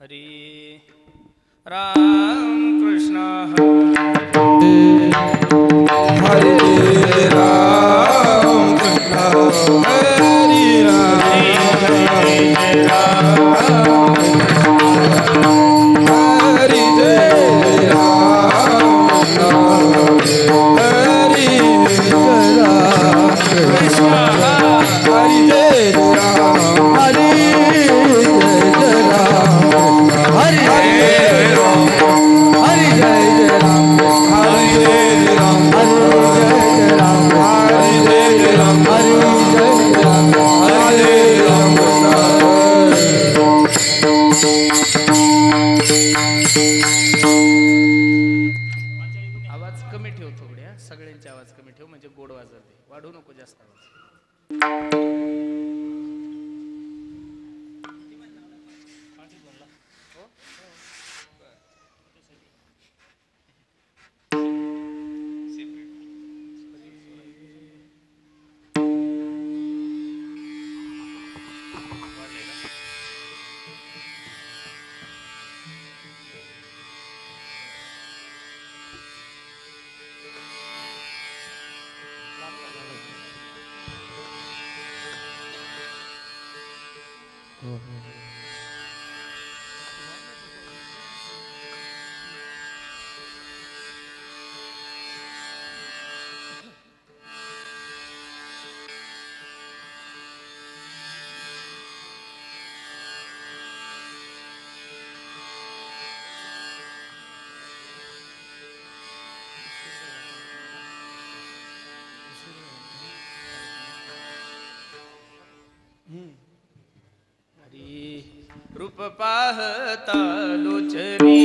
हरी राम कृष्ण हरे राम कृष्ण हरे राम हरे जय राम हरे राम कृष्ण हरे जय राम हरे जय राम हरे हरे राम हरे जय राम हरे जय राम हरे जय राम हरे जय राम हरे जय राम हरे राम आवाज कमी ठेव थोड्या सगळ्यांचे आवाज कमी ठेव म्हणजे गोड वाजते वाढू नको जास्त आवाज रूप पाहता लोचनी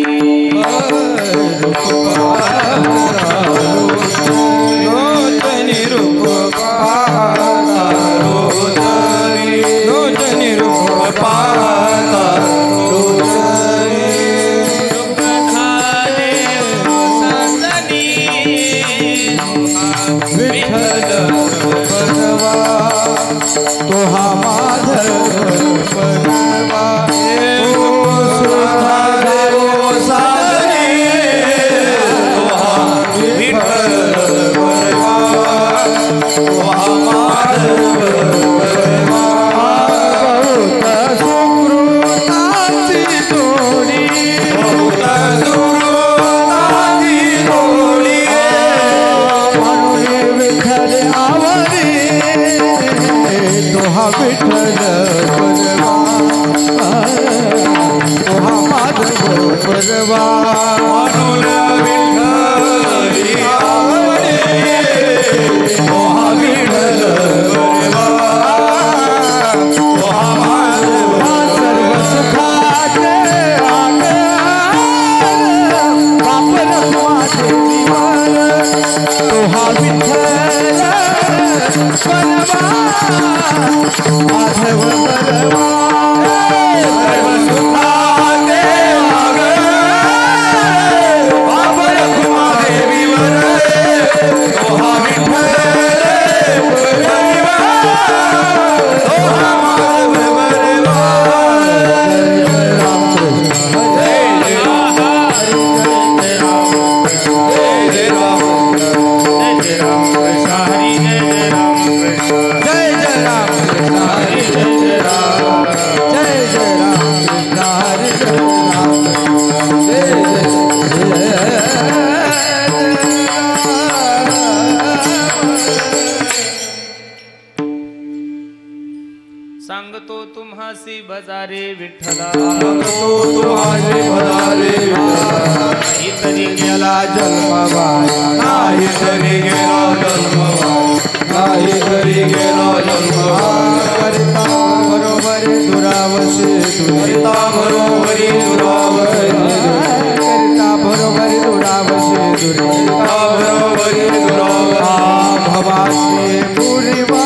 लोचनी रूप पाहता लोचनी रूप पाहता रूप खाले सजनी विठ्ठल बनवा तो हा माधव बनवा सांगतो तुम्हासी बजारे विठ्ठला तुम्हासी बजारे नाही तरी गेला जन्मवाया नाही तरी गेला जन्मवाया नाही तरी गेला जन्मवाया करिता बरोबरी दुरावसे करिता बरोबरी दुरावसे करिता बरोबरी दुरावसे करिता बरोबरी दुरावसे भवासी पूर्णिमा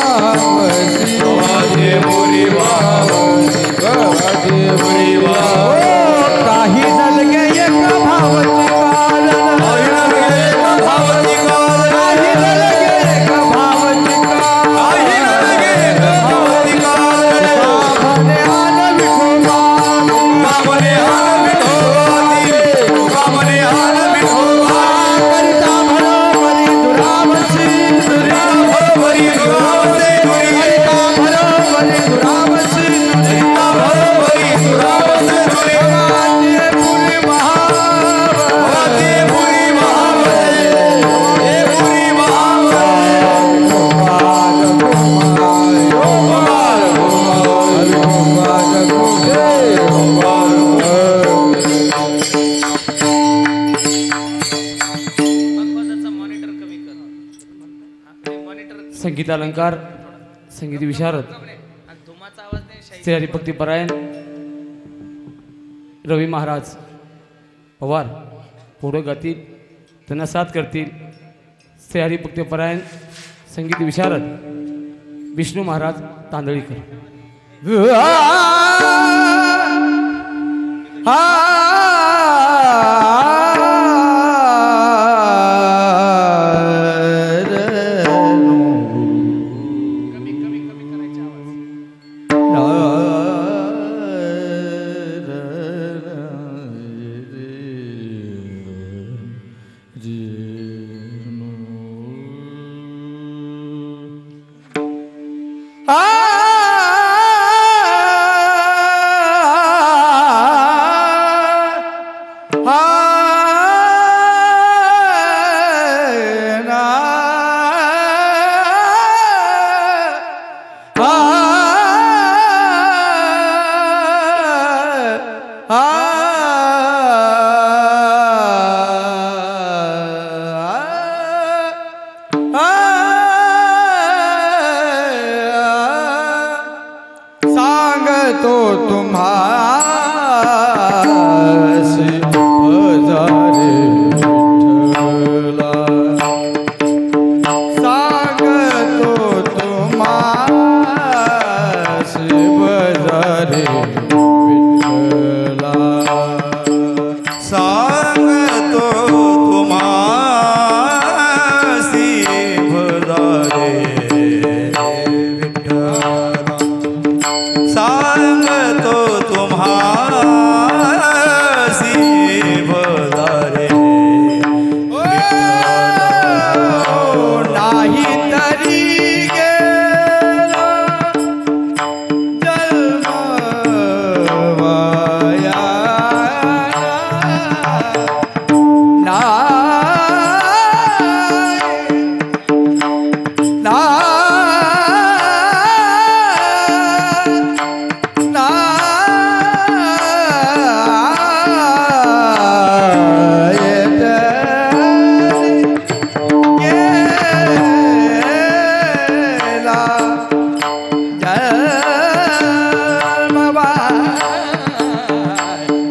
अलंकार संगीत विशारद आणि धुमाचा आवाज नाही शाही. श्री हरिभक्ती परायण रवी महाराज पवार पुढं गातील त्यांना साथ करतील श्री हरिभक्ती परायण संगीत विशारद विष्णू महाराज तांदळीकर. कमी कमी कमी करायचे आवाज. सांगतो तुम्हासी हजारे विठ्ठला. सांगतो तुम्हासी हजारे विठ्ठला. सांगतो तुम्हासी भजारे विठ्ठला. सांगतो तुम्हासी भजारे नाही तरी गेला जन्म वाया.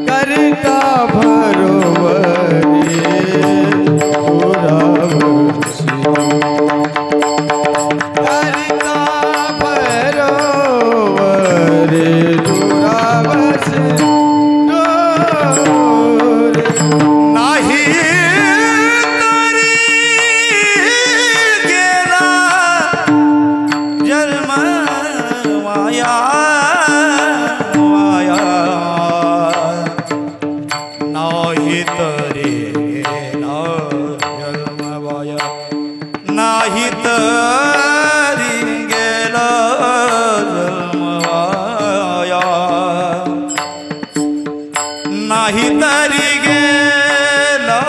करिता भरोवरी दुरावसी. करिता भरोवरी दुरावसी. नाही तरी गेला जन्म वाया वाया. नाही तरी गेला जन्म वाया. नाही तरी गेला जन्म वाया. नाही तरी गेला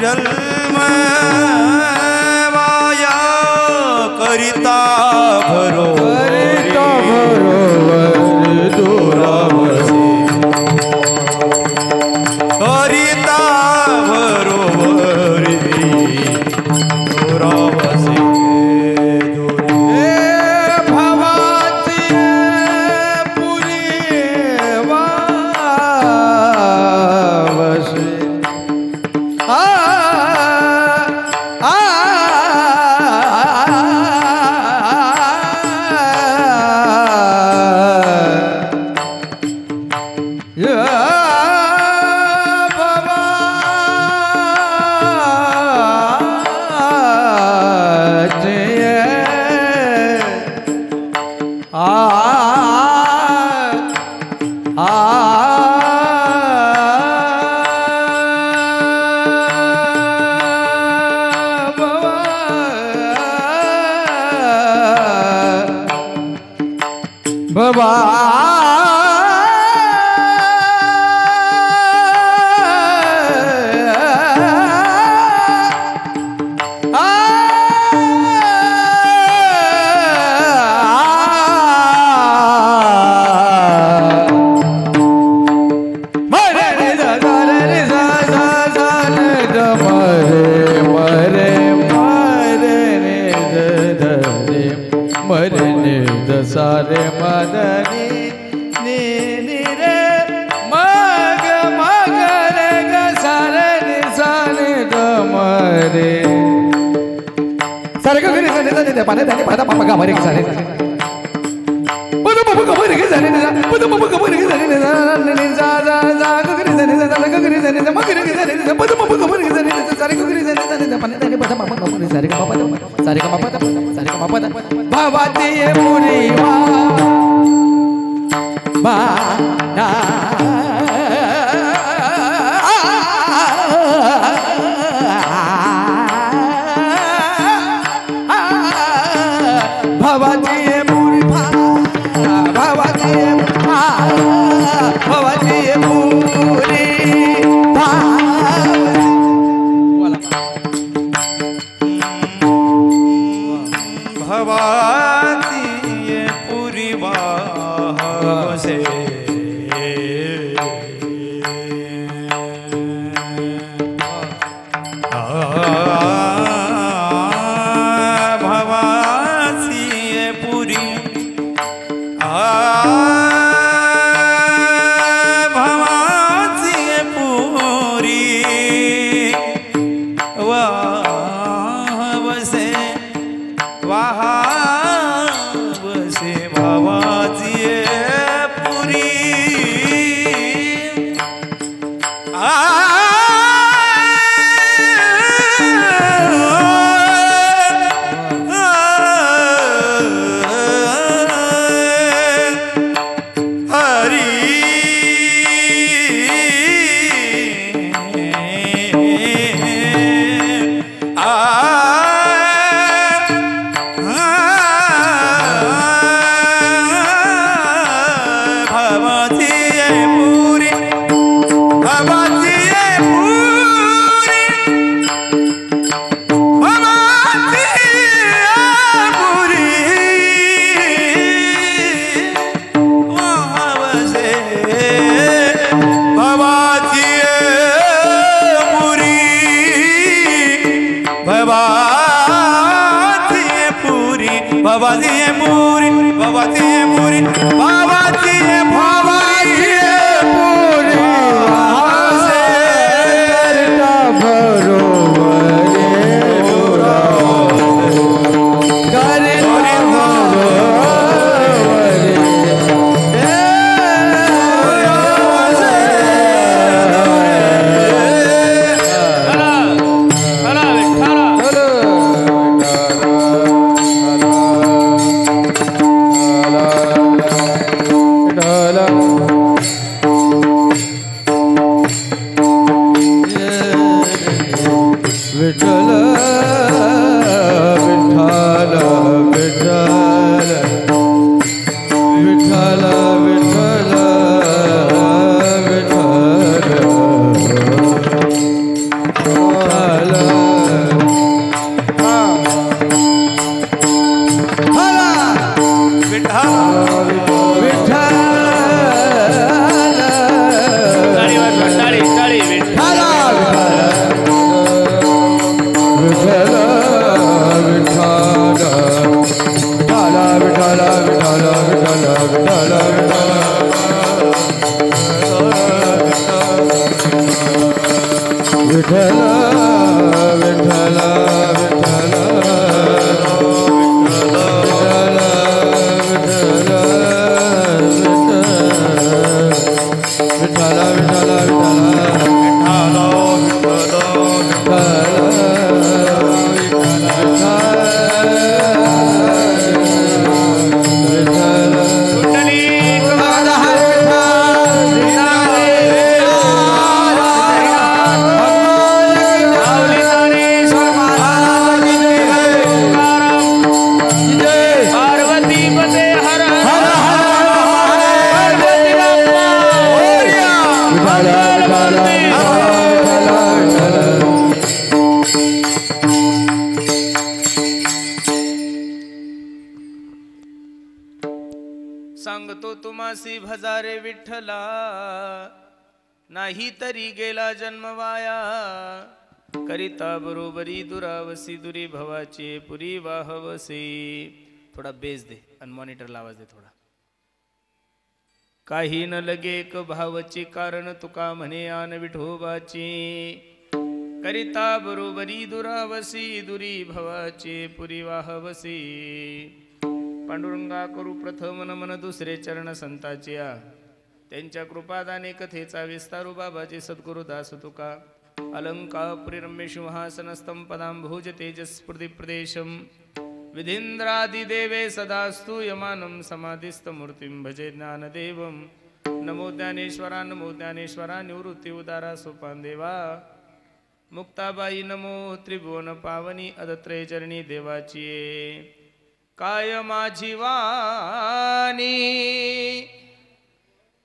जन्म वाया. करिता करिता भरोवरी भरोवरी दुरावसी. करिता भरोवरी दुरावसी. हे भवाची पुरी वावसी. बाबा रे मदनी नी नी रे मग मग रे ग सा रे नि सा नि ग म रे सारे ग रे सा नि सा नि द पाने दा पादा पापा गा रे ग सा रे पद पापा गा रे ग सा रे नि सा पद पापा गा रे ग सा रे नि सा नि सा जा जा ग रे सा नि सा ग रे सा नि सा मग रे ग सा रे नि सा पद पापा गा रे ग सा रे नि सा सारे ग रे सा नि सा नि द पाने दा पादा पापा गा रे सारे ग पापा सारे ग पापा सारे ग पापा भावाची ये पुरी वा बाना भावाची ये पुरी भावाची ये भावाची ये पुरी भवाती ये पुरी वाहसे भवाती ये पुरी भवाती ये पुरी वाहसे वाहसे भवाती ये पुरी भवाती ये पूरी भवाती ये पूरी भवाती ये पूरी वासे करता भरोवरे विठ्ठल विठ्ठल विठ्ठल विठ्ठल सांगतो तुम्हासी भजारे विठ्ठला, नाही तरी गेला जन्म वाया. करिता बरोबरी दुरावसी दुरी भवाचे पुरी वाहवसे. थोडा बेस दे आणि मॉनिटरला आवाज दे थोडा. काही न लगे एक भावची कारण तुका म्हणे आन विठोबाची करिता बरोबरी दुरावसी दुरी भवाची पुरी वाहवसी. पांडुरंगा करू प्रथम नमन दुसरे चरण संताची त्यांच्या कृपादाने कथेचा विस्तारू बाबाजी सद्गुरु दास तुका अलंकापुरी रम्य सिंहासनस्थं पदांभुज तेजस्फुर्ति प्रदेशम विधींद्रादिदेवे सदास्तु यमानं समाधिस्थमूर्तिं भजे ज्ञानदेवं. नमो ज्ञानेश्वरा निवृत्ति उदारा सोपान देवा. मुक्ताबाई नमो त्रिभुवन पावनी अदत्रे चरणी देवाची. काय माझी वाणी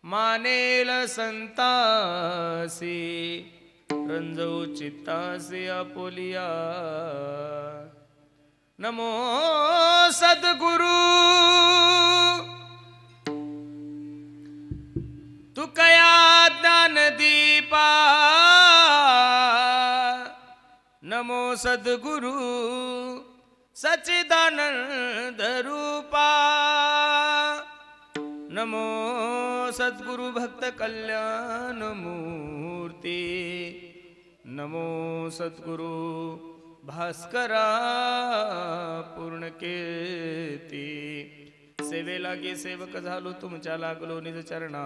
मानेल संतासी रंजऊ चित्तासी आपोलिया. नमो सद्गुरु तुकया ज्ञानदीपा. नमो सद्गुरु सच्चिदानंद रूपा. नमो सद्गुरु भक्त कल्याण मूर्ती. नमो सद्गुरु भास्करा पूर्ण कीर्ती. सेवे लागे सेवक झालो तुमच्या लागलो निज चरणा.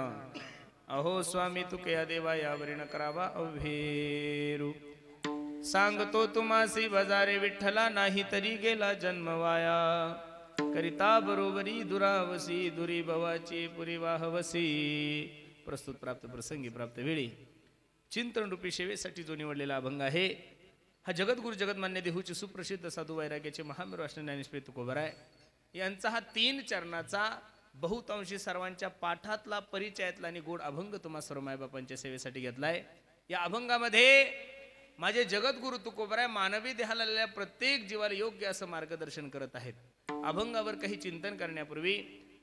अहो स्वामी तुकया देवा यावरी न करावा अव्हेरू. सांगतो तुम्हासी बजारे विठ्ठला नाही तरी गेला जन्म वाया. करिता बरोबरी दुरावसी दुरी भवाची पुरी वाहवसी. प्रस्तुत प्राप्त प्रसंगी प्राप्त वेळी चिंतन रूपी सेवेसाठी जो निवडलेला अभंग आहे हा जगद्गुरु जगन्मान्य देहूचे सुप्रसिद्ध साधू वैराग्याचे महामेरू असणे ज्ञानेश्वर तुकोबराय यांचा हा 3 चरणाचा बहुतांशी सर्वांच्या पाठातला परिचयातला आणि गोड अभंग तुम्हा सर्व मायबापांच्या सेवेसाठी घेतलाय. या अभंगामध्ये माझे जगद्गुरु तुकोबराय मानवी देहाला आलेल्या प्रत्येक जीवाला योग्य असं मार्गदर्शन करत आहेत. अभंगावर काही चिंतन करण्यापूर्वी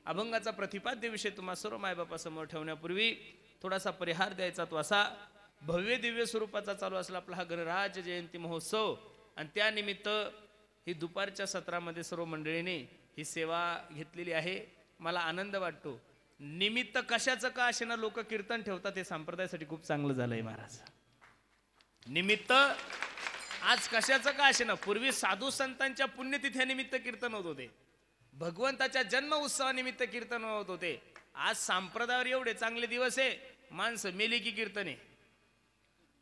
अभंगाचा प्रतिपाद्य विषय तुम्हा सर्व मायबापासमोर ठेवण्यापूर्वी थोडासा परिहार द्यायचा तो असा. भव्य दिव्य स्वरूपाचा चालू असला आपला हा गणराज जयंती महोत्सव आणि त्यानिमित्त ही दुपारच्या सत्रामध्ये सर्व मंडळींनी ही सेवा घेतलेली आहे. मला आनंद वाटतो. निमित्त कशाचं का असेना लोक कीर्तन ठेवतात हे संप्रदायासाठी खूप चांगलं झालंय महाराज. निमित्त आज कशाचं का असेना पूर्वी साधू संतांच्या पुण्यतिथ्यानिमित्त कीर्तन होत होते. भगवंताच्या जन्म उत्सवानिमित्त कीर्तन होत होते. आज संप्रदायावर एवढे चांगले दिवस आहे. माणसं मेली की कीर्तने,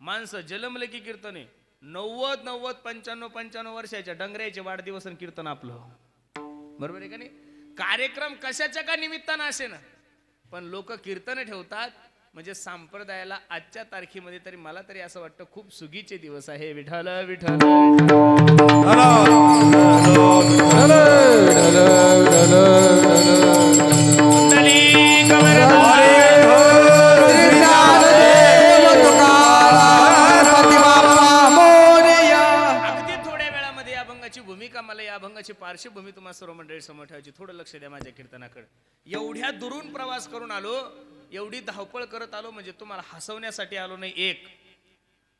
माणसं जलमले की कीर्तने. 90 95 वर्षाच्या डंगऱ्याचे वाढदिवस आणि कीर्तन आपलं. बरोबर आहे का नाही. कार्यक्रम कशाच्या का निमित्तानं असे ना पण लोक कीर्तन ठेवतात. म्हणजे संप्रदायाला आजच्या तारखेमध्ये तरी मला तरी असं वाटतं खूप सुगीचे दिवस आहे. विठ्ठल विठ्ठल मला या अभंगाची पार्श्वभूमी तुम्हाला सर्व मंडळी समोर ठेवायची. थोडं लक्ष द्या माझ्या कीर्तनाकडे. एवढ्या दुरून प्रवास करून आलो, एवढी धावपळ करत आलो म्हणजे तुम्हाला हसवण्यासाठी आलो नाही 1,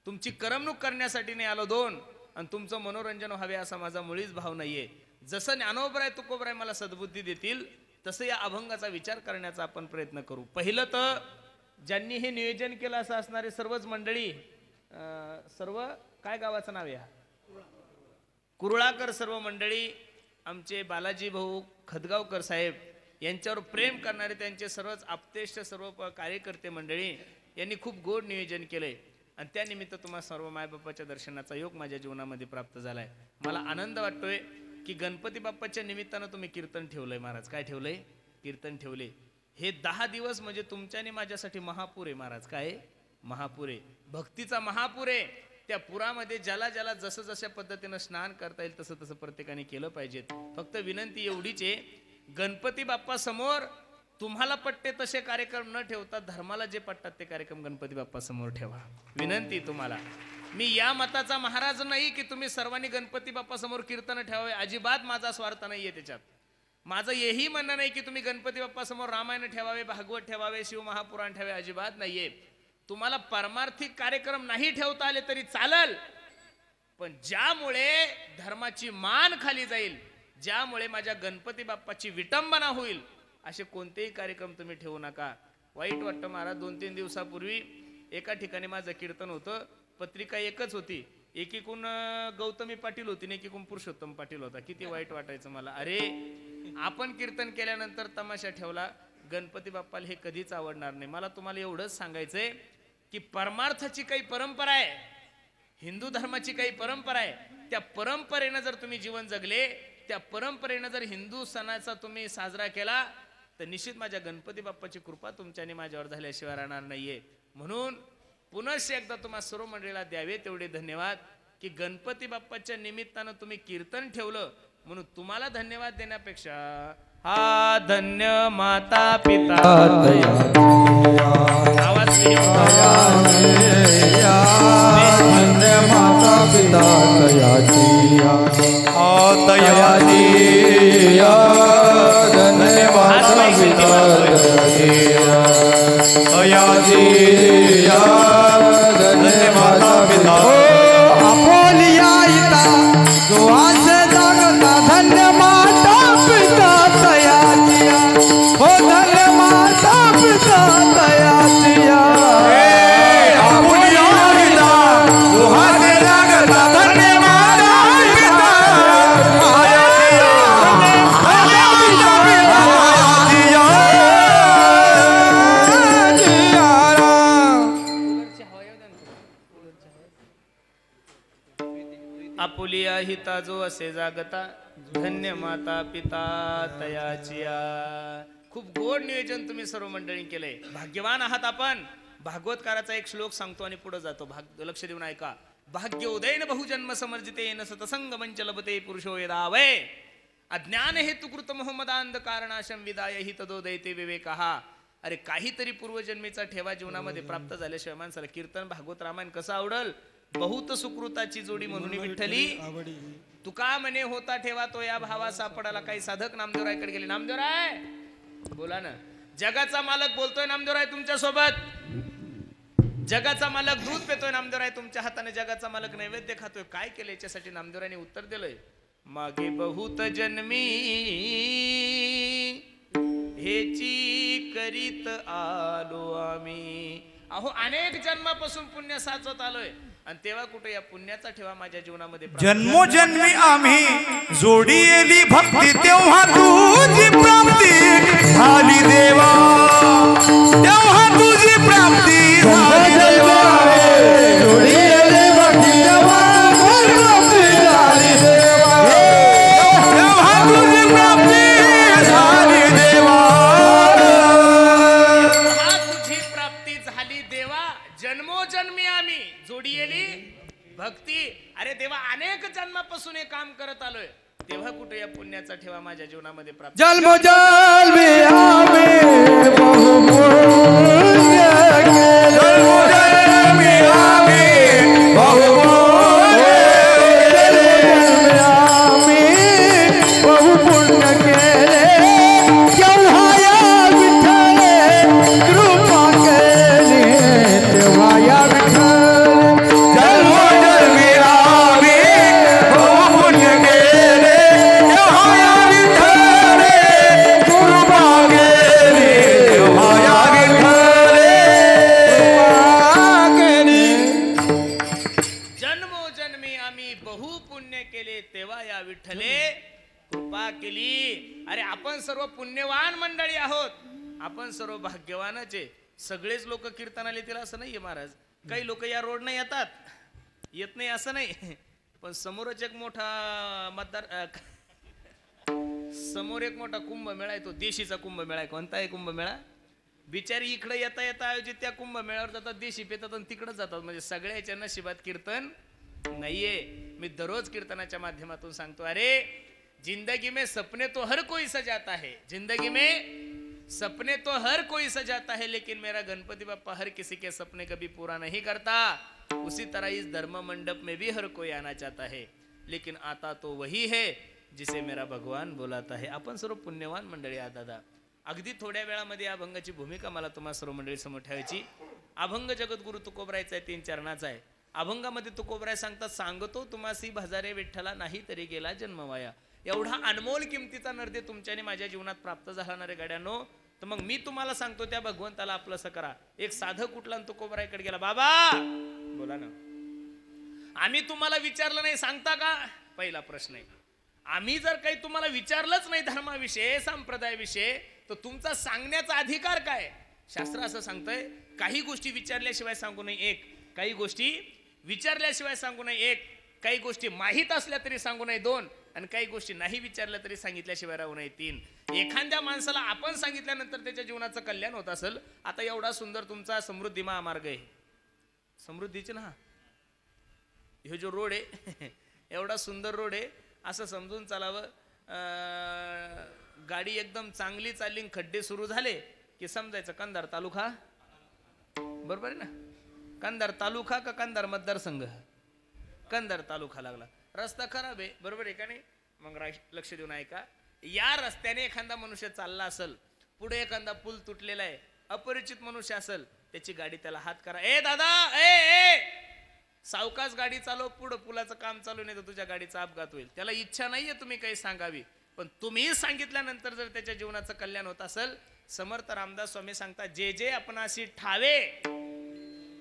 तुमची करमणूक करण्यासाठी नाही आलो 2, आणि तुमचं मनोरंजन व्हावे असा माझा मुळीच भाव नाहीये. जसं ज्ञानोबराय तुकोबराय मला सद्बुद्धी देतील तसं या अभंगाचा विचार करण्याचा आपण प्रयत्न करू. पहिलं तर ज्यांनी हे नियोजन केलं असं असणारे सर्वच मंडळी, सर्व काय गावाचं नाव आहे कुरुळाकर सर्व मंडळी, आमचे बालाजी भाऊ खदगावकर साहेब यांच्यावर प्रेम करणारे त्यांचे सर्वच आप्तेष्ट सर्व कार्यकर्ते मंडळी यांनी खूप गोड नियोजन केलंय. आणि त्यानिमित्त तुम्हाला सर्व मायबापाच्या दर्शनाचा योग माझ्या जीवनामध्ये प्राप्त झालाय. मला आनंद वाटतोय की गणपती बाप्पाच्या निमित्तानं तुम्ही कीर्तन ठेवलंय महाराज. काय ठेवलंय? कीर्तन ठेवले. हे 10 दिवस म्हणजे तुमच्या आणि माझ्यासाठी महापूर आहे महाराज. काय महापूर आहे? भक्तीचा महापूर आहे. त्या पुरामध्ये ज्याला ज्याला जसं जशा पद्धतीनं स्नान करता येईल तसं तसं प्रत्येकाने केलं पाहिजे. फक्त विनंती एवढीच आहे, गणपती बाप्पा समोर तुम्हाला पटते तसे कार्यक्रम न ठेवता धर्माला जे पटतात ते कार्यक्रम गणपती बाप्पा समोर ठेवा. विनंती तुम्हाला. मी या मताचा महाराज नाही की तुम्ही सर्वांनी गणपती बाप्पा समोर कीर्तन ठेवावे. अजिबात माझा स्वार्थ नाहीये त्याच्यात. माझं हेही म्हणणं नाही की तुम्ही गणपती बाप्पा समोर रामायण ठेवावे, भागवत ठेवावे, शिव महापुराण ठेवावे. अजिबात नाहीये. तुम्हाला पारमार्थिक कार्यक्रम नाही ठेवता आले तरी चालेल, पण ज्यामुळे धर्माची मान खाली जाईल, ज्यामुळे माझ्या गणपती बाप्पाची विटंबना होईल असे कोणतेही कार्यक्रम तुम्ही ठेवू नका. वाईट वाटतं महाराज. 2-3 दिवसापूर्वी एका ठिकाणी माझं कीर्तन होतं. पत्रिका एकच होती, एकीकून गौतमी पाटील होती आणि एकीकून पुरुषोत्तम पाटील होता. किती वाईट वाटायचं मला. अरे आपण कीर्तन केल्यानंतर तमाशा ठेवला, गणपती बाप्पाला हे कधीच आवडणार नाही. मला तुम्हाला एवढंच सांगायचंय की परमार्थाची काही परंपरा आहे, हिंदू धर्माची काही परंपरा आहे, त्या परंपरेनं जर तुम्ही जीवन जगले, त्या परंपरेनं जर हिंदू सणाचा तुम्ही साजरा केला तर निश्चित माझ्या गणपती बाप्पाची कृपा तुमच्याने माझ्यावर झाल्याशिवाय राहणार नाहीये. म्हणून पुनश्च एकदा तुम्हा सर्व मंडळीला द्यावे तेवढे धन्यवाद की गणपती बाप्पाच्या निमित्तानं तुम्ही कीर्तन ठेवलं, म्हणून तुम्हाला धन्यवाद देण्यापेक्षा हा धन्य माता पिता आवाज धन्य माता पिता धन्य माता पिता अपोलिया इता जो आसे जागता धन्य माता पिता तयाचिया हो धन्य माता पिता तयाचिया अपोलिया इता जो आसे जागता धन्य माता पिता आपुलिया हिता जो असे जागता धन्य माता पिता तयाचिया. खूप गोड नियोजन तुम्ही सर्व मंडळी केलंय. भाग्यवान आहात आपण. भागवतकाराचा एक श्लोक सांगतो आणि पुढे जातो. लक्ष देऊन ऐका. भाग्य उदयन बहुजन्म समर्जितेन सतसंग मंच लभते पुरुषो यदा वै अज्ञान हेतु कृत मोहम्मदांध कारणाशम विदाय हि तदोदयते विवेकहा. अरे काहीतरी पूर्वजन्मीचा ठेवा जीवनामध्ये प्राप्त झाल्याशिवाय माणसाला कीर्तन भागवत रामायण कसं आवडल. बहुत सुकृताची जोडी म्हणून विठ्ठली तुका म्हणे होता ठेवा तो या भावा सापडाला. काही साधक नामदेवरायकडे गेले. नामदेवराय बोला ना. जगाचा मालक बोलतोय नामदेवराय तुमच्या सोबत. जगाचा मालक दूध पेतोय नामदेवराय तुमच्या हाताने. जगाचा मालक नैवेद्य खातोय. काय केलं याच्यासाठी नामदेवरायने उत्तर दिलंय. मागे बहुत जन्मी हेची करीत आलो आम्ही. अहो अनेक जन्मापासून पुण्य साचवत आलोय आणि तेव्हा कुठे या पुण्याचा ठेवा माझ्या जीवनामध्ये जन्मोजन्मी आम्ही जोडी येली भक्ती तेव्हा तुझी प्राप्ती झाली देवा. तेव्हा तुझी प्राप्ती झाली देवा. जोडी येली भक्ती तेव्हा प्राप्ती झाली देवा. तेव्हा तुझी प्राप्ती झाली देवा. तेव्हा तुझी प्राप्ती झाली देवा. जन्मोजन्मी आम्ही जोडी येली भक्ती. अरे देवा अनेक जन्मापासून हे काम करत आलोय, तेव्हा कुठे या पुण्याचा ठेवा माझ्या जीवनामध्ये प्राप्त. जन्म जन्मी आम्ही बहुपुण्य केले. जन्मोजन्मी आम्ही बहुपुण्य जन्मी आम्ही बहुपुण्य केले. केव्हा या विठ्ठले कृपा केली तेव्हा या विठ्ठल. जन्मोजन्मी आम्ही बहुपुण्य केले. तेव्हा या विठ्ठले कृपा केली. तेव्हा या विठ्ठले कृपा केली. जन्मोजन्मी आम्ही बहु पुण्य केले तेव्हा या विठ्ठले कृपा केली. अरे आपण सर्व पुण्यवान मंडळी आहोत. आपण सर्व भाग्यवानच आहे. सगळेच लोक कीर्तनाला येतील असं नाहीये महाराज. काही लोक या रोडनं येतात, येत नाही असं नाही. पण समोरच एक मोठा मतदार समोर एक मोठा कुंभमेळा आहे. तो देशीचा कुंभमेळा आहे. कोणता आहे कुंभमेळा? बिचारी इकडे येता येता आयोजित त्या कुंभमेळ्यावर जातात, देशी पेतात आणि तिकडे जातात. म्हणजे सगळ्याच्या नशिबात कीर्तन नाहीये. मी दररोज कीर्तनाच्या माध्यमातून सांगतो, अरे जिंदगी में सपने तो हर कोई सजाता है. जिंदगी में सपने तो हर कोई सजाता है, लेकिन मेरा गणपति बाप्पा हर किसी के सपने कभी पूरा नहीं करता. उसी तरह इस धर्म मंडप में भी हर कोई आना चाहता है, लेकिन आता तो वही है जिसे मेरा भगवान बोलाता है. आपण सर्व पुण्यवान मंडळी आहात दादा. अगदी थोड्या वेळामध्ये अभंगाची भूमिका मला तुम्हा सर्व मंडळी समोर ठेवायची. अभंग जगद्गुरु तुकोबरायचा आहे, 3 चरणाचा आहे. अभंगामध्ये तुकोबराय सांगतात, सांगतो तुम्हासी भजारे विठ्ठला नाही तरी गेला जन्मवाया. एवढा अनमोल किमतीचा नरदे तुमच्याने माझ्या जीवनात प्राप्त झाला ना रे गड्यानो, तर मग मी तुम्हाला सांगतो त्या भगवंताला आपलंसं करा. एक साधं कुठला तो कोबराईकडे गेला, बाबा बोला ना, आम्ही तुम्हाला विचारलं नाही सांगता का? पहिला प्रश्न आहे. आम्ही जर काही तुम्हाला विचारलंच नाही धर्माविषयी संप्रदायाविषयी तर तुमचा सांगण्याचा अधिकार काय? शास्त्र असं सांगतंय, काही गोष्टी विचारल्याशिवाय सांगू नये एक, काही गोष्टी विचारल्याशिवाय सांगू नये एक, काही गोष्टी माहीत असल्या तरी सांगू नये दोन, आणि काही गोष्टी नाही विचारल्या तरी सांगितल्याशिवाय राहू नये तीन. एखाद्या माणसाला आपण सांगितल्यानंतर त्याच्या जीवनाचं कल्याण होत असेल. आता एवढा सुंदर तुमचा समृद्धी महामार्ग आहे, समृद्धीचे ना हे जो रोड आहे एवढा सुंदर रोड आहे, असं समजून चालावं. गाडी एकदम चांगली चालली, खड्डे सुरू झाले की समजायचं कंधार तालुका, बरोबर आहे ना? कंधार तालुका का कंधार मतदारसंघ? कंधार तालुका लागला. रस्ता खराब आहे, बरोबर आहे का नाही? मग लक्ष देऊन ऐका, या रस्त्याने एखादा मनुष्य चालला असेल, पुढे एखादा पूल तुटलेला आहे, अपरिचित मनुष्य असेल, त्याची गाडी त्याला हात करा, ए दादा ए सावकाश गाडी चालव, पुढं पुलाचं काम चालू नाही तर तुझ्या गाडीचा अपघात होईल. त्याला इच्छा नाहीये तुम्ही काही सांगावी, पण तुम्ही सांगितल्यानंतर जर त्याच्या जीवनाचं कल्याण होत असेल, समर्थ रामदास स्वामी सांगतात, जे जे आपणाशी ठावे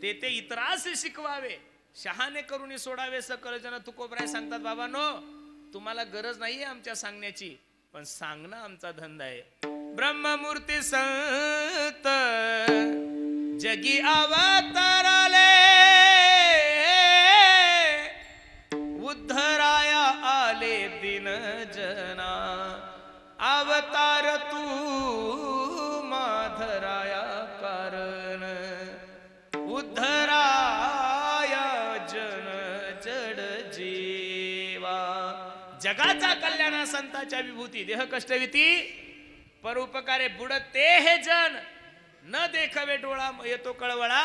ते ते इतरास शिकवावे, शहाणे करून सोडावे सकल जन. तुकोबराय सांगतात, बाबांनो तुम्हाला गरज नाहीये आमच्या सांगण्याची, पण सांगणं आमचा धंदा आहे. ब्रह्ममूर्ती संत जगी अवतारले, उद्धराया आले दिन जना, अवतार तू माधराया कारण, उद्धराया जन जड जीवा. जगाचा कल्याणा संताच्या विभूती, देह कष्टविती परोपकारे बुडते हे जन, न देखावे डोळा येतो कळवळा.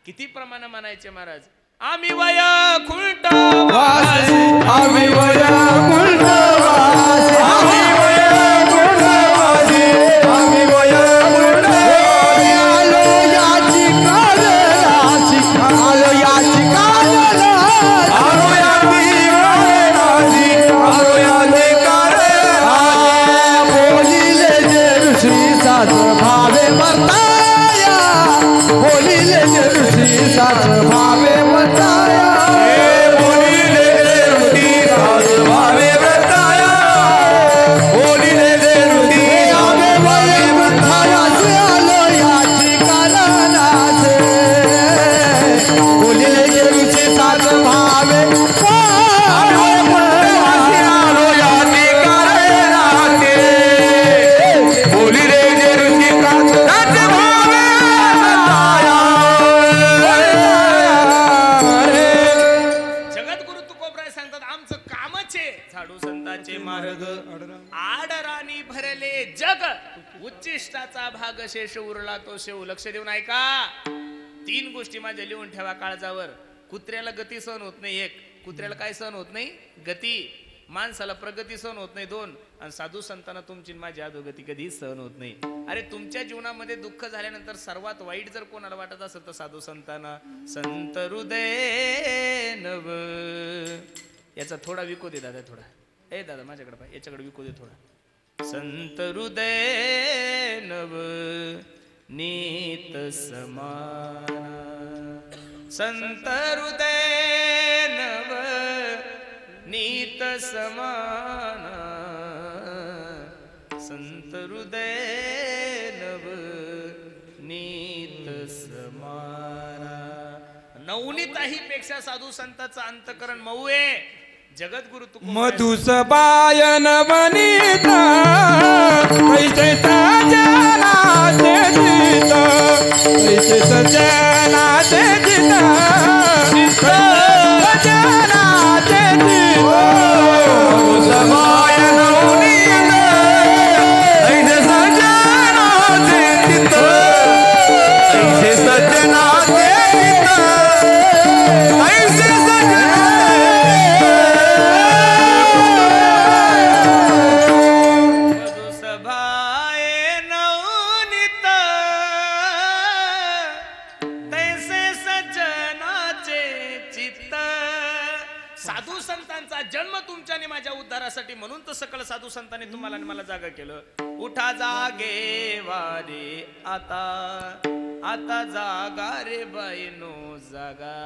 किती प्रमाण म्हणायचे महाराज, आम्ही वैकुंठ वासी, आम्ही वैकुंठ वासी, आम्ही वैकुंठ वासी, आम्ही वैकुंठ वासी. आलो याची कालराशी, आलो याची कालराशी, आलो याची कालराशी, आलो याची कालराशी. बोलिले जे ऋषी सात भावे वर्ताया, बोलिले जे ऋषी सात भावे वर्ताया, बोलिले जे ऋषी सात भावे वर्ताया, बोलिले जे ऋषी सात भावे वर्ताया. आलो याची कालराशी, बोलिले जे ऋषी सात भावे मार्ग आडराणी भरले जग, उच्चिष्टाचा भाग शेष उरला तो शेव. लक्ष देऊन ऐका, तीन गोष्टी माझ्या लिहून ठेवा काळजावर. कुत्र्याला गती सहन होत नाही एक, कुत्र्याला काय सहन होत नाही? गती. माणसाला प्रगती सहन होत नाही दोन, आणि साधू संतांना तुमची माझी अधोगती कधी सहन होत नाही. अरे तुमच्या जीवनामध्ये दुःख झाल्यानंतर सर्वात वाईट जर कोणाला वाटत असेल तर साधू संतांना. संत हृदय नव, याचा थोडा विको दे दादा, थोडा ए दादा माझ्याकडे पाय, याच्याकडे विकू दे थोडा. संत हृदय नव नीत समान, संत हृदय नव नीत समान, संत हृदय नव नीत समान. नवनीताही पेक्षा साधू संतांचं अंतकरण मऊ आहे. जगद्गुरु मधुसबायन वनिता कैसे सजनाचे जित, कैसे सजनाचे जित, सजनाचे जित. मधुसबायन वनिता कैसे सजनाचे जित, कैसे सजनाचे जित, कैसे संतांचा जन्म तुमच्याने माझ्या उद्धारासाठी, म्हणून तर सकल साधू संतांनी तुम्हाला आणि मला जागा केलं. उठा जागे वारे आता, आता जागा रे बाईनो जागा.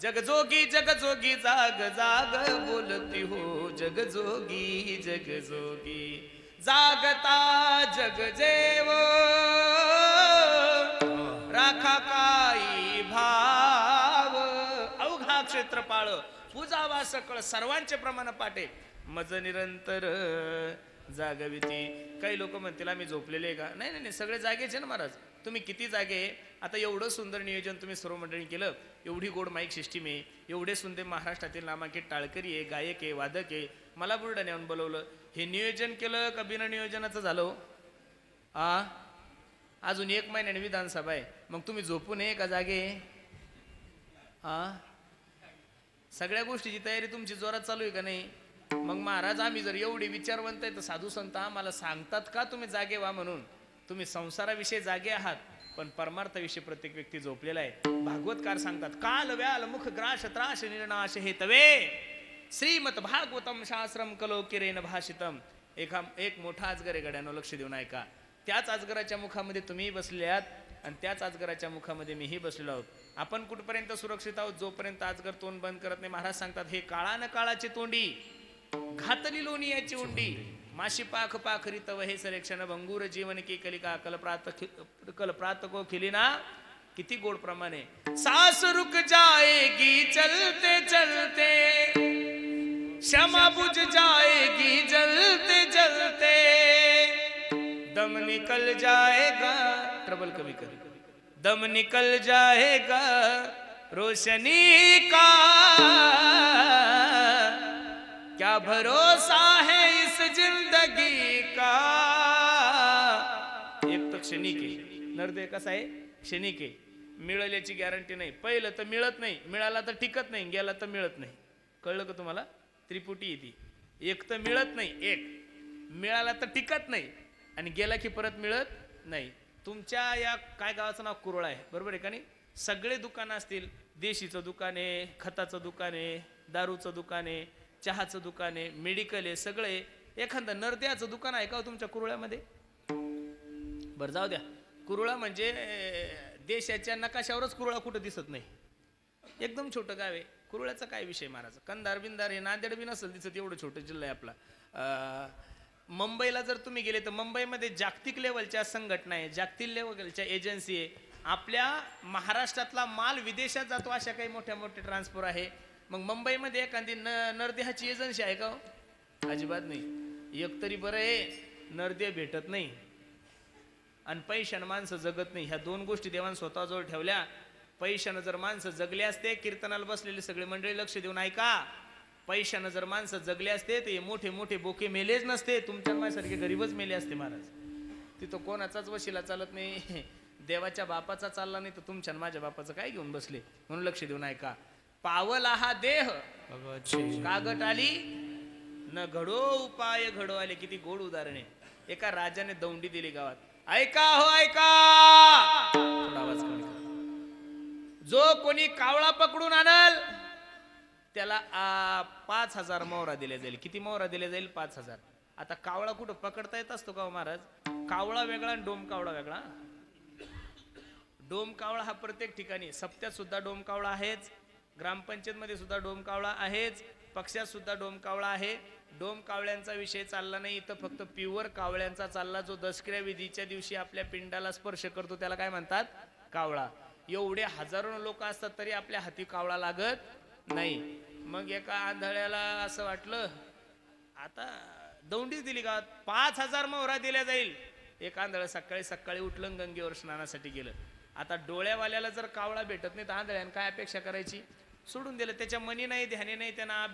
जगजोगी जगजोगी जाग जाग बोलती हो, जगजोगी जगजोगी जागता जग जेव, राखा काही भाव. अवघा क्षेत्रपाळ पूजावा सकळ सर्वांचे प्रमाण पाटे, मज निरंतर जागविती. काही लोक म्हणतील आम्ही झोपलेले आहे का? नाही नाही नाही, सगळे जागेचे ना महाराज. तुम्ही किती जागे? आता एवढं सुंदर नियोजन तुम्ही सर्व मंडळी केलं, एवढी गोड माईक सिस्टीम आहे, एवढे सुंदर महाराष्ट्रातील नामांकित टाळकरी आहे, गायक आहे, वादक आहे, मला बुलढाण्याहून बोलवलं. हे नियोजन केलं का बिना नियोजनाचं झालं? अजून 1 महिन्याने विधानसभा आहे, मग तुम्ही झोपू नये का जागे? सगळ्या गोष्टीची तयारी तुमची जोरात चालू आहे का नाही? मग महाराज आम्ही जर एवढे विचारवंत आहे तर साधू संत आम्हाला सांगतात का तुम्ही जागे व्हा म्हणून? तुम्ही संसाराविषयी जागे आहात, पण परमार्थाविषयी प्रत्येक व्यक्ती झोपलेला आहे. भागवतकार सांगतात, काल व्याल मुख ग्राश त्राश निर्नाश हे तवे श्रीमत भागवतम शास्त्रम कलो किरेन भाषितम. एक मोठा अजगर आहे गड्यानं, लक्ष देऊन ऐका. त्याच अजगराच्या मुखामध्ये तुम्ही बसले आहात आणि त्याच अजगराच्या मुखामध्ये मीही बसलेलो आहोत. आपण कुठपर्यंत सुरक्षित आहोत? जोपर्यंत अजगर तोंड बंद करत नाही. महाराज सांगतात, हे काळा न काळाची तोंडी घातली लोणी याची उंडी, माशी पाख पाखरी तव हे सरेक्षण भंगूर जीवन की कलिका कलप्रात को खिलीना. किती गोड प्रमाणे. सास रुक जाएगी चलते चलते, क्षमा बुझ जाएगी जलते जलते, दम निकल जाएगा. ट्रबल कभी कभी दम निकल जाएगा रोशनी का, क्या भरोसा है इस जिंदगी का. एक तर क्षणिक आहे, नरदेह कसा आहे? क्षणिक आहे. मिळाल्याची गॅरंटी नाही. पहिलं तर मिळत नाही, मिळाला तर टिकत नाही, गेला तर मिळत नाही. कळलं का तुम्हाला? त्रिपुटी येते. एक तर मिळत नाही, एक मिळाला तर टिकत नाही, आणि गेला की परत मिळत नाही. तुमच्या या काय गावाचं नाव कुरळा आहे, बरोबर आहे का नाही? सगळे दुकानं असतील, देशीचं दुकान आहे, खताचं दुकान आहे, दारूचं दुकान आहे, चहाचं दुकान आहे, मेडिकल आहे, सगळे. एखादं नरद्याचं दुकान आहे का तुमच्या कुरुळ्यामध्ये? बरं जाऊ द्या. कुरुळा म्हणजे देशाच्या नकाशावरच कुरुळा कुठं दिसत नाही. एकदम छोटं गाव आहे. कुरुळ्याचा काय विषय महाराज? कंधार बिंदार हे नांदेड बी नसेल दिसत, एवढं छोटं जिल्हा आहे आपला. मुंबईला जर तुम्ही गेले तर मुंबईमध्ये जागतिक लेवलच्या संघटना आहे, जागतिक लेवलच्या एजन्सी आहे. आपल्या महाराष्ट्रातला माल विदेशात जातो, अशा काही मोठ्या मोठ्या ट्रान्सपोर्ट आहे. मग मुंबईमध्ये एखादी नरदेहाची एजन्सी आहे का? अजिबात नाही. एक तरी बरं आहे, नरदेह भेटत नाही आणि पैशानं माणसं जगत नाही. ह्या दोन गोष्टी देवान स्वतःजवळ ठेवल्या. पैशानं जर माणसं जगले असते, कीर्तनाला बसलेले सगळे मंडळी लक्ष देऊन ऐका, पैशानं जर माणसं जगले असते ते मोठे मोठे बोके मेलेच नसते. तुमच्या माझ्यासारखे गरीबच मेले असते महाराज. तिथं कोणाचाच वशिला चालत नाही, देवाच्या बापाचा चालला नाही, तर तुमच्या माझ्या बापाचं काय घेऊन बसले. म्हणून लक्ष देऊन ऐका. पावला हा देह कागट आली न घडो उपाय घडो आले. किती गोड उदाहरणे. एका राजाने दौंडी दिली गावात. ऐका हो ऐका, थोडा आवाज कमी करा. जो कोणी कावळा पकडून आणल त्याला 5,000 मोहरा दिल्या जाईल. किती मोहरा दिल्या जाईल? 5,000. आता कावळा कुठं पकडता येत असतो का महाराज? कावळा वेगळा आणि डोम कावळा वेगळा. डोम कावळा हा प्रत्येक ठिकाणी, सप्त्यात सुद्धा डोम कावळा आहेच, ग्रामपंचायत मध्ये सुद्धा डोम कावळा आहेच, पक्षात सुद्धा डोम कावळा आहे. डोम कावळ्यांचा विषय चालला नाही इथं, फक्त प्युअर कावळ्यांचा चालला. जो दशक्रिया विधीच्या दिवशी आपल्या पिंडाला स्पर्श करतो त्याला काय म्हणतात? कावळा. एवढे हजारो लोक असतात तरी आपल्या हाती कावळा लागत नाही. मग एका आंधळ्याला असं वाटलं, आता दौंडीच दिली का, 5,000 मोहरा दिल्या जाईल. एक आंधळ सकाळी सकाळी उठलं, गंगेवर स्नानासाठी गेलं. आता डोळ्यावाल्याला जर कावळा भेटत नाही तर आंधळ्यानं काय अपेक्षा करायची? सोडून दिलं. त्याच्या मनी नाही, ध्यानी नाही. त्यांना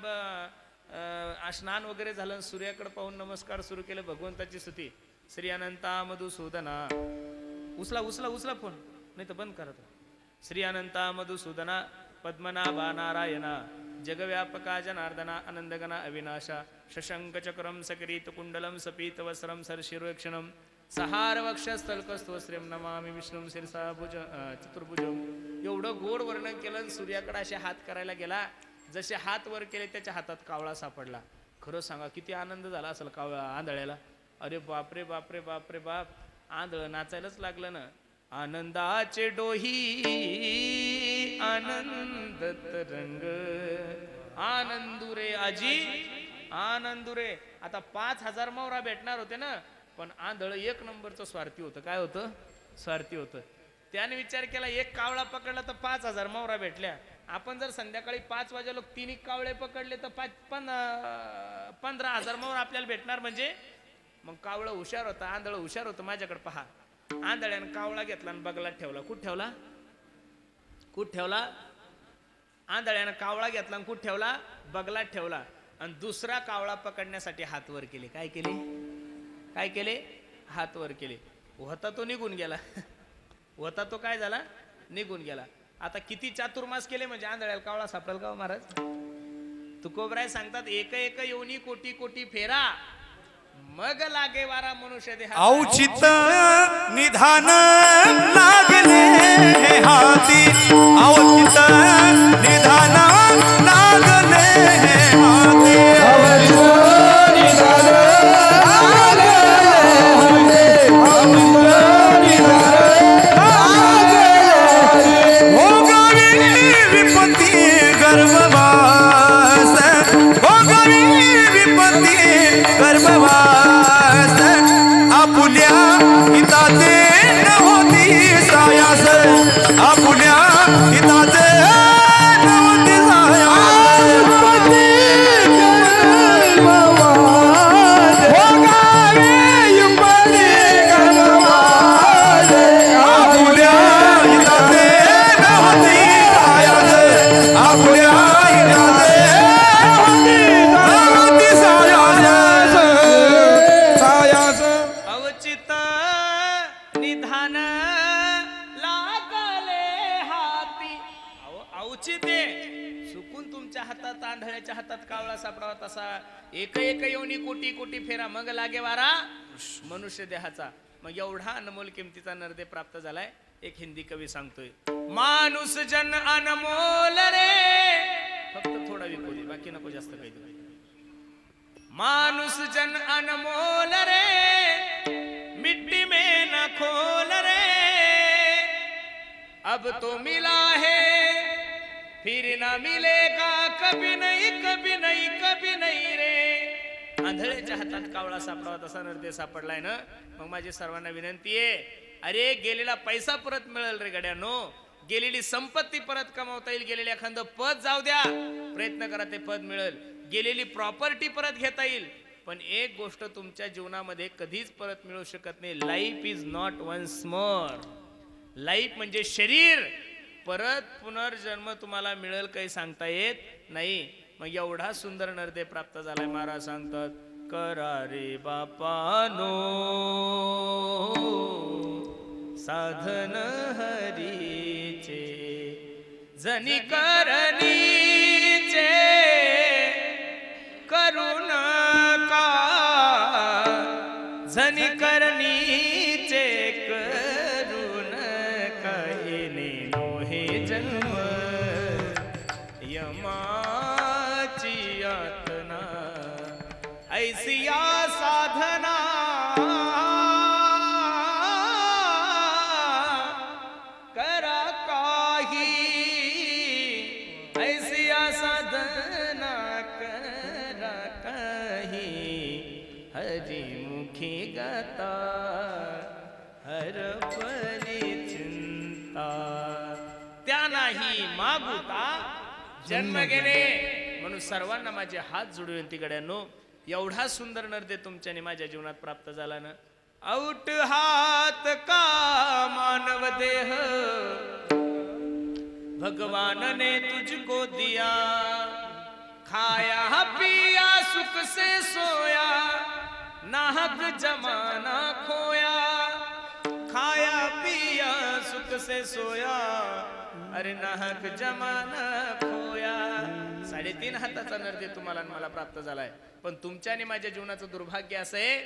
स्नान वगैरे झालं, सूर्याकडे पाहून नमस्कार सुरू केलं, भगवंताची स्तुती. श्री अनंता मधुसूदना. उचला उचला उचला फोन, नाही तर बंद करा. श्री अनंता मधुसूदना पद्मनाभा नारायणा जगव्यापका जनार्दना आनंदगना अविनाशा शशंक चक्रम सकिरीत कुंडलम सपीत वस्त्रम सरशिरोक्षणम सहार वक्षस्थलकस्त्वश्रियम नमामि विष्णुम शिरसा भुज चतुर्भुजम. एवढं गोड वर्णन केलं. सूर्याकडे असे हात करायला गेला. जसे हात वर केले त्याच्या हातात कावळा सापडला. खरं सांगा किती आनंद झाला असेल कावळा आंधळ्याला. अरे बापरे बापरे बापरे बाप, आंधळ नाचायलाच लागलं ना. आनंदाचे डोही आनंद तरंग आनंदुरे आजी आनंदुरे. आता 5,000 मोहरा भेटणार होते ना, पण आंधळ 1 नंबरचं स्वार्थी होतं. काय होतं? स्वार्थी होतं. त्याने विचार केला एक कावळा पकडला तर 5,000 मोहरा भेटल्या. आपण जर संध्याकाळी 5 वाजे लोक 3 कावळे पकडले तर 15,000 मोहरा आपल्याला भेटणार. म्हणजे मग कावळा हुशार होता, आंधळ हुशार होतं. माझ्याकडे पहा, आंधळ्यानं कावळा घेतला आणि बगलात ठेवला. कुठं ठेवला? कुठं ठेवला? आंधळ्यानं कावळा घेतला आणि कुठं ठेवला? बगलात ठेवला. आणि दुसरा कावळा पकडण्यासाठी हात वर केले. काय केले? काय केले? हात वर केले. होता तो निघून गेला. होता तो काय झाला? निघून गेला. आता किती चातुर्मास केले म्हणजे आंधळ्याला कावळा सापडेल का महाराज? तुकोबराय सांगतात एक एक योनी कोटी कोटी फेरा मग लागे वारा मनुष्य देहा. औचित निधान लागले हाती, औचित निधान लागले हाती. एक एक योनी कोटी कोटी फेरा मग लागे वारा मनुष्य देहाचा. मग एवढा अनमोल किमतीचा नरदे प्राप्त झालाय. एक हिंदी कवी सांगतोय, माणूस जन अनमोल रे. फक्त थोडा विकू दे, बाकी नको जास्त काही दे. माणूस जन अनमोल रे मिट्टी में न खोल रे. अब तो मिला है फिर ना मिलेगा कभी नहीं कभी नहीं कभी नहीं रे. आंधळ्याच्या हातात कावळा सापडावा तसा नरदे सापडलाय ना. मग माझी सर्वांना विनंती आहे, अरे गेलेला पैसा परत मिळेल रे गड्यानो, गेलेली संपत्ती परत कमावता येईल, गेलेले एखादं पद जाऊ द्या, प्रयत्न करा ते पद मिळेल, गेलेली प्रॉपर्टी परत घेता येईल. पण एक गोष्ट तुमच्या जीवनामध्ये कधीच परत मिळू शकत नाही. Life is not once more. Life म्हणजे शरीर. परत पुनर्जन्म तुम्हाला मिळेल काही सांगता येत नाही. मग एवढा सुंदर नरदे प्राप्त झालाय. महाराज सांगतात, करा रे बापानो साधन हरीचे जनी करणीचे करू नका. जनी करणीचे करू नका. येणे हे जन्म यमाची यातना ऐसी या साधना करा काही. ऐसी या साधना करा काही. हरी मुखी गाता हर परी चिंता त्या नाही मागुता जन्म गेले. म्हणून सर्वांना माझे हात जोडून विनंती गड्यांनो, एवढा सुंदर नरदे तुमच्याने माझ्या जीवनात प्राप्त झाला ना. औट हात का मानव देह भगवान ने तुझको दिया. खाया पिया सुख से सोया नाहक जमाना खोया. खाया पिया सुख से सोया अरे नाहक जमाना खोया. 3.5 हाताचा नरदे तुम्हाला मला प्राप्त झालाय. पण तुमच्या आणि माझ्या जीवनाचं दुर्भाग्य असं आहे,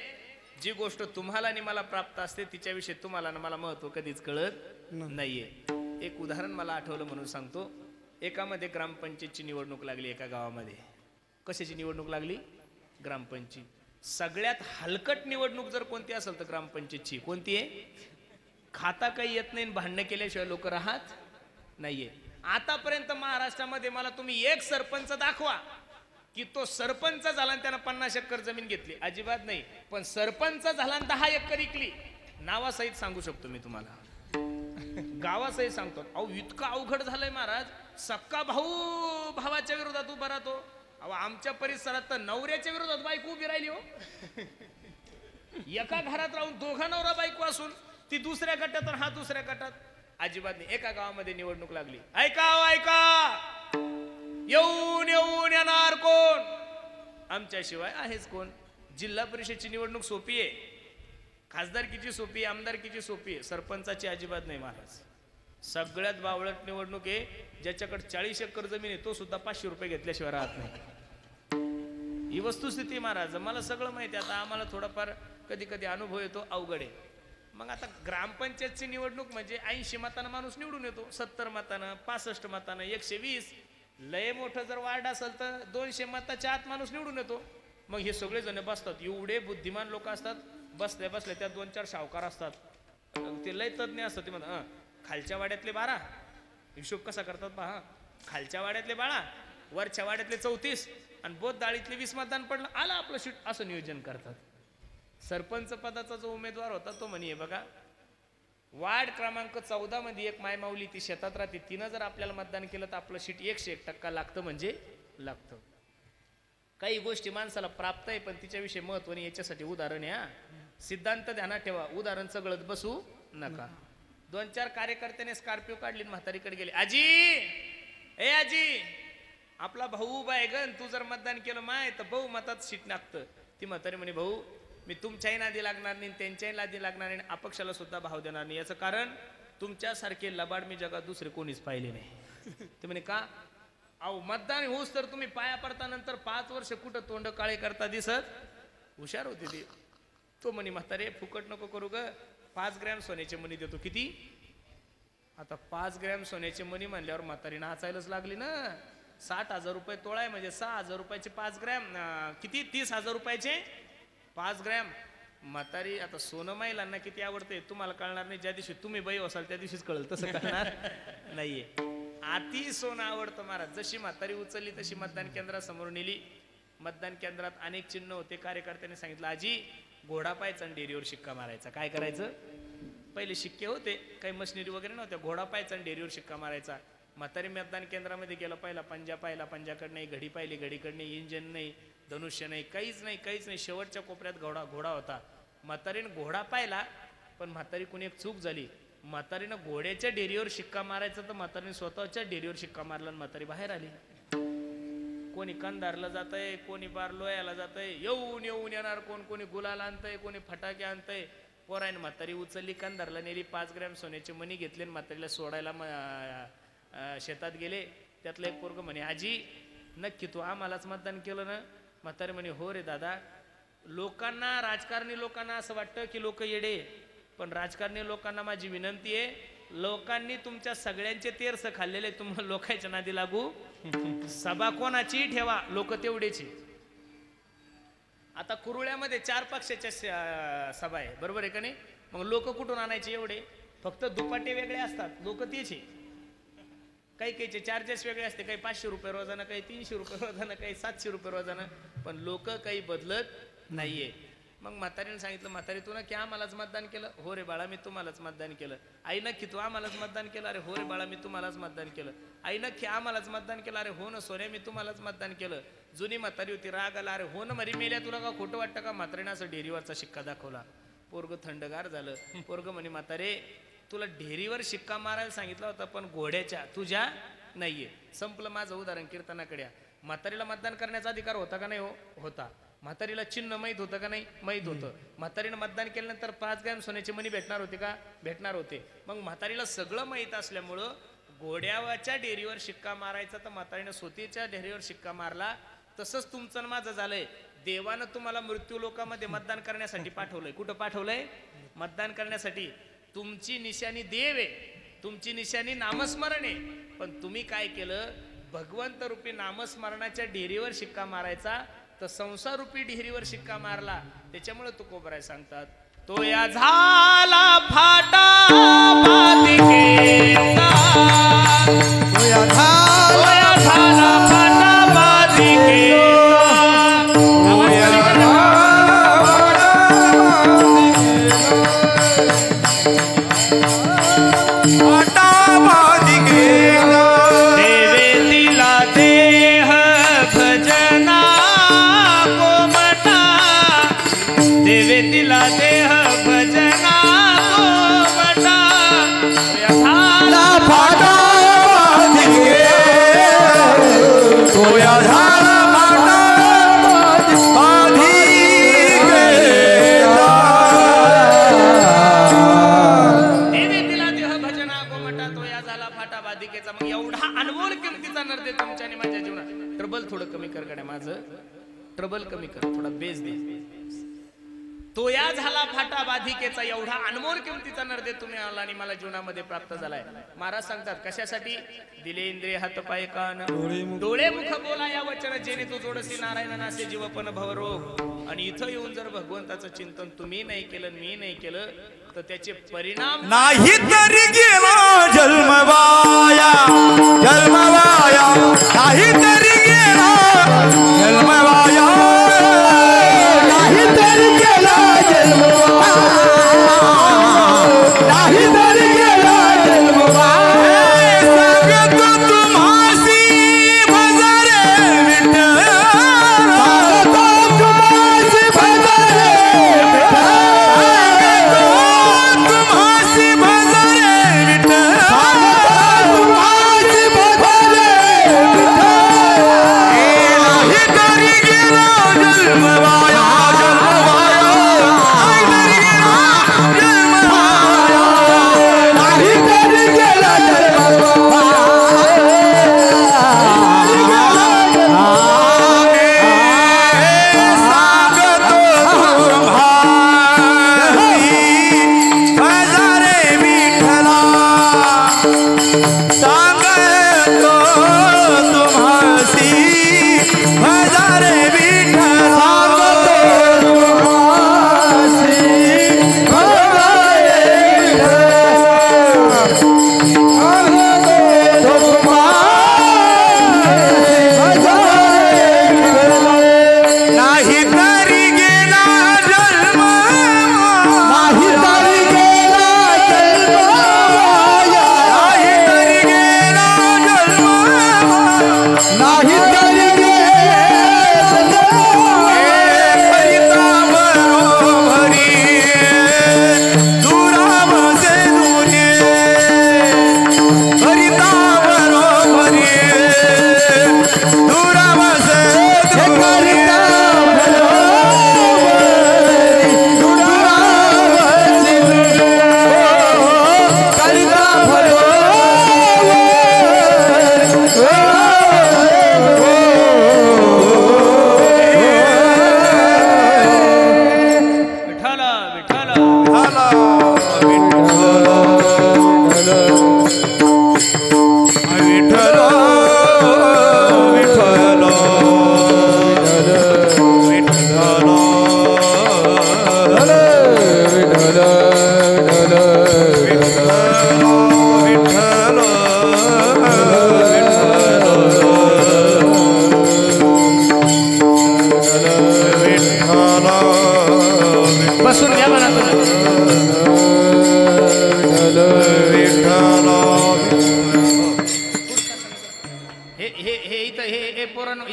जी गोष्ट तुम्हाला आणि मला प्राप्त असते तिच्याविषयी तुम्हाला आणि मला महत्व कधीच कळत नाहीये. एक उदाहरण मला आठवलं म्हणून सांगतो. एकामध्ये ग्रामपंचायतची निवडणूक लागली एका गावामध्ये. कशाची निवडणूक लागली? ग्रामपंचायत. सगळ्यात हलकट निवडणूक जर कोणती असेल तर ग्रामपंचायतची. कोणती आहे? खाता काही येत नाही, भांडणं केल्याशिवाय लोक राहत नाहीये. आतापर्यंत महाराष्ट्रामध्ये मला तुम्ही एक सरपंच दाखवा की तो सरपंच झाला आणि त्यानं 50 एकर जमीन घेतली. अजिबात नाही. पण सरपंच झाला आणि 10 एकर विकली. नावासहित सांगू शकतो मी तुम्हाला, गावासहित सांगतो. अहो इतकं अवघड झालंय महाराज. सक्का भाऊ भावाच्या विरोधात उभा राहतो. अहो आमच्या परिसरात तर नवऱ्याच्या विरोधात बायको उभी राहिली हो. एका घरात राहून दोघा नवरा बायको असून ती दुसऱ्या गटात आणि हा दुसऱ्या गटात. अजिबात नाही. एका गावामध्ये निवडणूक लागली. ऐका ऐका, येऊन येऊन येणार कोण? आमच्याशिवाय आहेच कोण? जिल्हा परिषदची निवडणूक सोपी आहे, खासदारकीची सोपी आहे, आमदारकीची सोपी आहे, सरपंचाची अजिबात नाही महाराज. सगळ्यात बावळट निवडणूक आहे. ज्याच्याकडे 40 एकर जमीन आहे तो सुद्धा 500 रुपये घेतल्याशिवाय राहत नाही. ही वस्तुस्थिती महाराज. मला सगळं माहिती आहे. आता आम्हाला थोडाफार कधी कधी अनुभव येतो. अवघड आहे. मग आता ग्रामपंचायतची निवडणूक म्हणजे 80 मतानं माणूस निवडून येतो, 70 मतानं, 65 मतानं, 120. लय मोठं जर वार्ड असेल तर 200 मताच्या आत माणूस निवडून येतो. मग हे सगळे जण बसतात. एवढे बुद्धिमान लोक असतात. बसल्या बसल्या त्यात 2-4 शावकार असतात. ते लय तज्ञ असतात. ते म्हणतात खालच्या वाड्यातले 12, हिशोब कसा करतात पहा. खालच्या वाड्यातले 12, वरच्या वाड्यातले 34 आणि बोध दाळीतले 20 मतदान पडलं, आला आपलं सीट, असं नियोजन करतात. सरपंच पदाचा जो उमेदवार होता तो म्हणे बघा, वार्ड क्रमांक 14 मध्ये एक मायमाऊली ती शेतात राहते, तिनं जर आपल्याला मतदान केलं तर आपलं सीट 101% लागतं म्हणजे लागतं. काही गोष्टी माणसाला प्राप्त आहे पण तिच्याविषयी महत्व नाही. याच्यासाठी उदाहरण आहे. सिद्धांत ध्यानात ठेवा. उदाहरण सगळं बसू नका. 2-4 कार्यकर्त्याने स्कॉर्पिओ काढली, म्हातारीकडे गेले. आजी, ए आजी, आपला भाऊ उभा आहे गण, तू जर मतदान केलं माय तर भाऊ मतात सीट लागतं. ती म्हातारी म्हणे भाऊ मी तुमच्याही नादी लागणार नाही, त्यांच्याही नादी लागणार नाही, अपक्षाला सुद्धा भाव देणार नाही. याचं कारण तुमच्यासारखे लबाड मी जगात दुसरे कोणीच पाहिले नाही. ते म्हणे का? अहो मतदान होऊस तर तुम्ही पाया पडता, नंतर 5 वर्ष कुठं तोंड काळे करता दिसत. हुशार होते ते. तो म्हणे म्हातारे फुकट नको करू ग, 5 ग्रॅम सोन्याचे मणी देतो. किती? आता 5 ग्रॅम सोन्याचे मणी म्हणल्यावर म्हातारी नाचायलाच लागली ना. 60,000 रुपये तोळा आहे म्हणजे 6,000 रुपयाचे 5 ग्रॅम, किती? 30,000 रुपयाचे 5 ग्रॅम. म्हातारी आता सोनं महिलांना किती आवडते तुम्हाला कळणार नाही. ज्या दिवशी तुम्ही बाई असाल त्या दिवशीच कळलं. तसं कळणार नाहीये. अति सोनं आवडतं महाराज. जशी म्हातारी उचलली तशी मतदान केंद्रासमोर नेली. मतदान केंद्रात अनेक चिन्ह होते. कार्यकर्त्यांनी सांगितलं आजी घोडा पाहायचा आणि डेअरीवर शिक्का मारायचा. काय करायचं? पहिले शिक्के होते, काही मशिनरी वगैरे नव्हत्या. घोडा पाहायचा आणि डेअरीवर शिक्का मारायचा. म्हातारी मतदान केंद्रामध्ये गेला, पहिला पंजा पाहिला, पंजाकडे नाही. घडी पाहिली, घडीकडे इंजन नाही, धनुष्य नाही, काहीच नाही, काहीच नाही. शेवटच्या कोपऱ्यात घोडा होता. म्हातारीनं घोडा पाहिला पण म्हातारी कुणी एक चूक झाली. म्हातारीनं घोड्याच्या डेअरीवर शिक्का मारायचा तर म्हातारीने स्वतःच्या डेअरीवर शिक्का मारला आणि म्हातारी बाहेर आली. कोणी कंधारला जात आहे, कोणी बार लोयाला जात आहे, येऊन येऊन येणार कोण, कोणी गुलाल आणतंय, कोणी फटाके आणतंय. पोरायन म्हातारी उचलली, कंधारला नेली, 5 ग्रॅम सोन्याचे मणी घेतले आणि म्हातारीला सोडायला शेतात गेले. त्यातलं एक पोरग म्हणे आजी नक्की तू आम्हालाच मतदान केलं ना? म्हातारी म्हणे हो रे दादा. लोकांना, राजकारणी लोकांना असं वाटतं की लोक येडे, पण राजकारणी लोकांना माझी विनंती आहे, लोकांनी तुमच्या सगळ्यांचे तेरस खाल्लेले, तुम्हाला लोकांच्या नादी लागू. सभा कोणाची ठेवा, लोक तेवढेची. आता कुरुळ्यामध्ये 4 पक्षाच्या सभा आहे, बरोबर आहे का नाही? मग लोक कुठून आणायचे एवढे? फक्त दुपाटे वेगळे असतात, लोक तेच. काही काहीचे चार्जेस वेगळे असते, काही 500 रुपये रोजानं, काही 300 रुपये रोजानं, काही 700 रुपये रोजानं, पण लोक काही बदलत नाहीये. मग म्हातारीने सांगितलं म्हातारी तू ना की आम्हालाच मतदान केलं? हो रे बाळा मी तुम्हालाच मतदान केलं. आई नक्की तू आम्हालाच मतदान केलं? अरे हो रे बाळा मी तुम्हालाच मतदान केलं. आई नक्की आम्हालाच मतदान केलं? अरे हो ना सोन्या मी तुम्हालाच मतदान केलं. जुनी म्हातारी होती, राग आला. अरे हो ना मरी मेल्या, तुला का खोटं वाटतं का? म्हातारीने असं डेअरीवरचा शिक्का दाखवला. पोरग थंडगार झालं. पोरग म्हणे म्हातारे तुला डेअरीवर शिक्का मारायला सांगितला होता पण घोड्याच्या तुझ्या नाहीये. संपलं माझं उदाहरण. कीर्तनाकडे म्हातारीला मतदान करण्याचा अधिकार होता का नाही? होता. म्हातारीला चिन्ह माहीत होतं का नाही? माहीत होतं. म्हातारीनं मतदान केल्यानंतर 5 ग्रॅम सोन्याचे मणी भेटणार होते का? भेटणार होते. मग म्हातारीला सगळं माहीत असल्यामुळं घोड्याच्या डेअरीवर शिक्का मारायचा तर म्हातारीनं स्वतःच्या डेअरीवर शिक्का मारला. तसंच तुमचं माझं झालंय. देवानं तुम्हाला मृत्यू लोकामध्ये मतदान करण्यासाठी पाठवलंय. कुठं पाठवलंय? मतदान करण्यासाठी. तुमची निशाणी देव आहे, तुमची निशाणी नामस्मरण आहे. पण तुम्ही काय केलं, भगवंत रूपी नामस्मरणाच्या डेरीवर शिक्का मारायचा, तर संसार रूपी डेरीवर शिक्का मारला. त्याच्यामुळे तुकोबराय सांगतात, तो या झाला फाटा बाधिकेचा, तो या झाला फाटा बाधिकेचा. ट्रबल कमी कर, थोडा बेस दे. तो या झाला फाटा बाधिकेचा, एवढा अनमोल किमतीचा नरदे तुम्ही आला आणि मला जीवनामध्ये प्राप्त झालाय. महाराज सांगतात कशासाठी, दिले इंद्रिय हात पाय कान डोळे मुख बोला या वचन, जेणे तू जोडसी नारायण नासे जीवपन भवरोग. आणि इथं येऊन जर भगवंताचं चिंतन तुम्ही नाही केलं, मी नाही केलं, तर त्याचे परिणाम नाही तरी गेला जन्मवाया, जन्मवाया नाही तरी गेला जन्मवाया, नाही तरी गेला जन्मवाया, नाही तरी गेला जन्मवाया. सांगतो तुम्हासी भजरे विठ्ठल, सांगतो तुम्हासी भजरे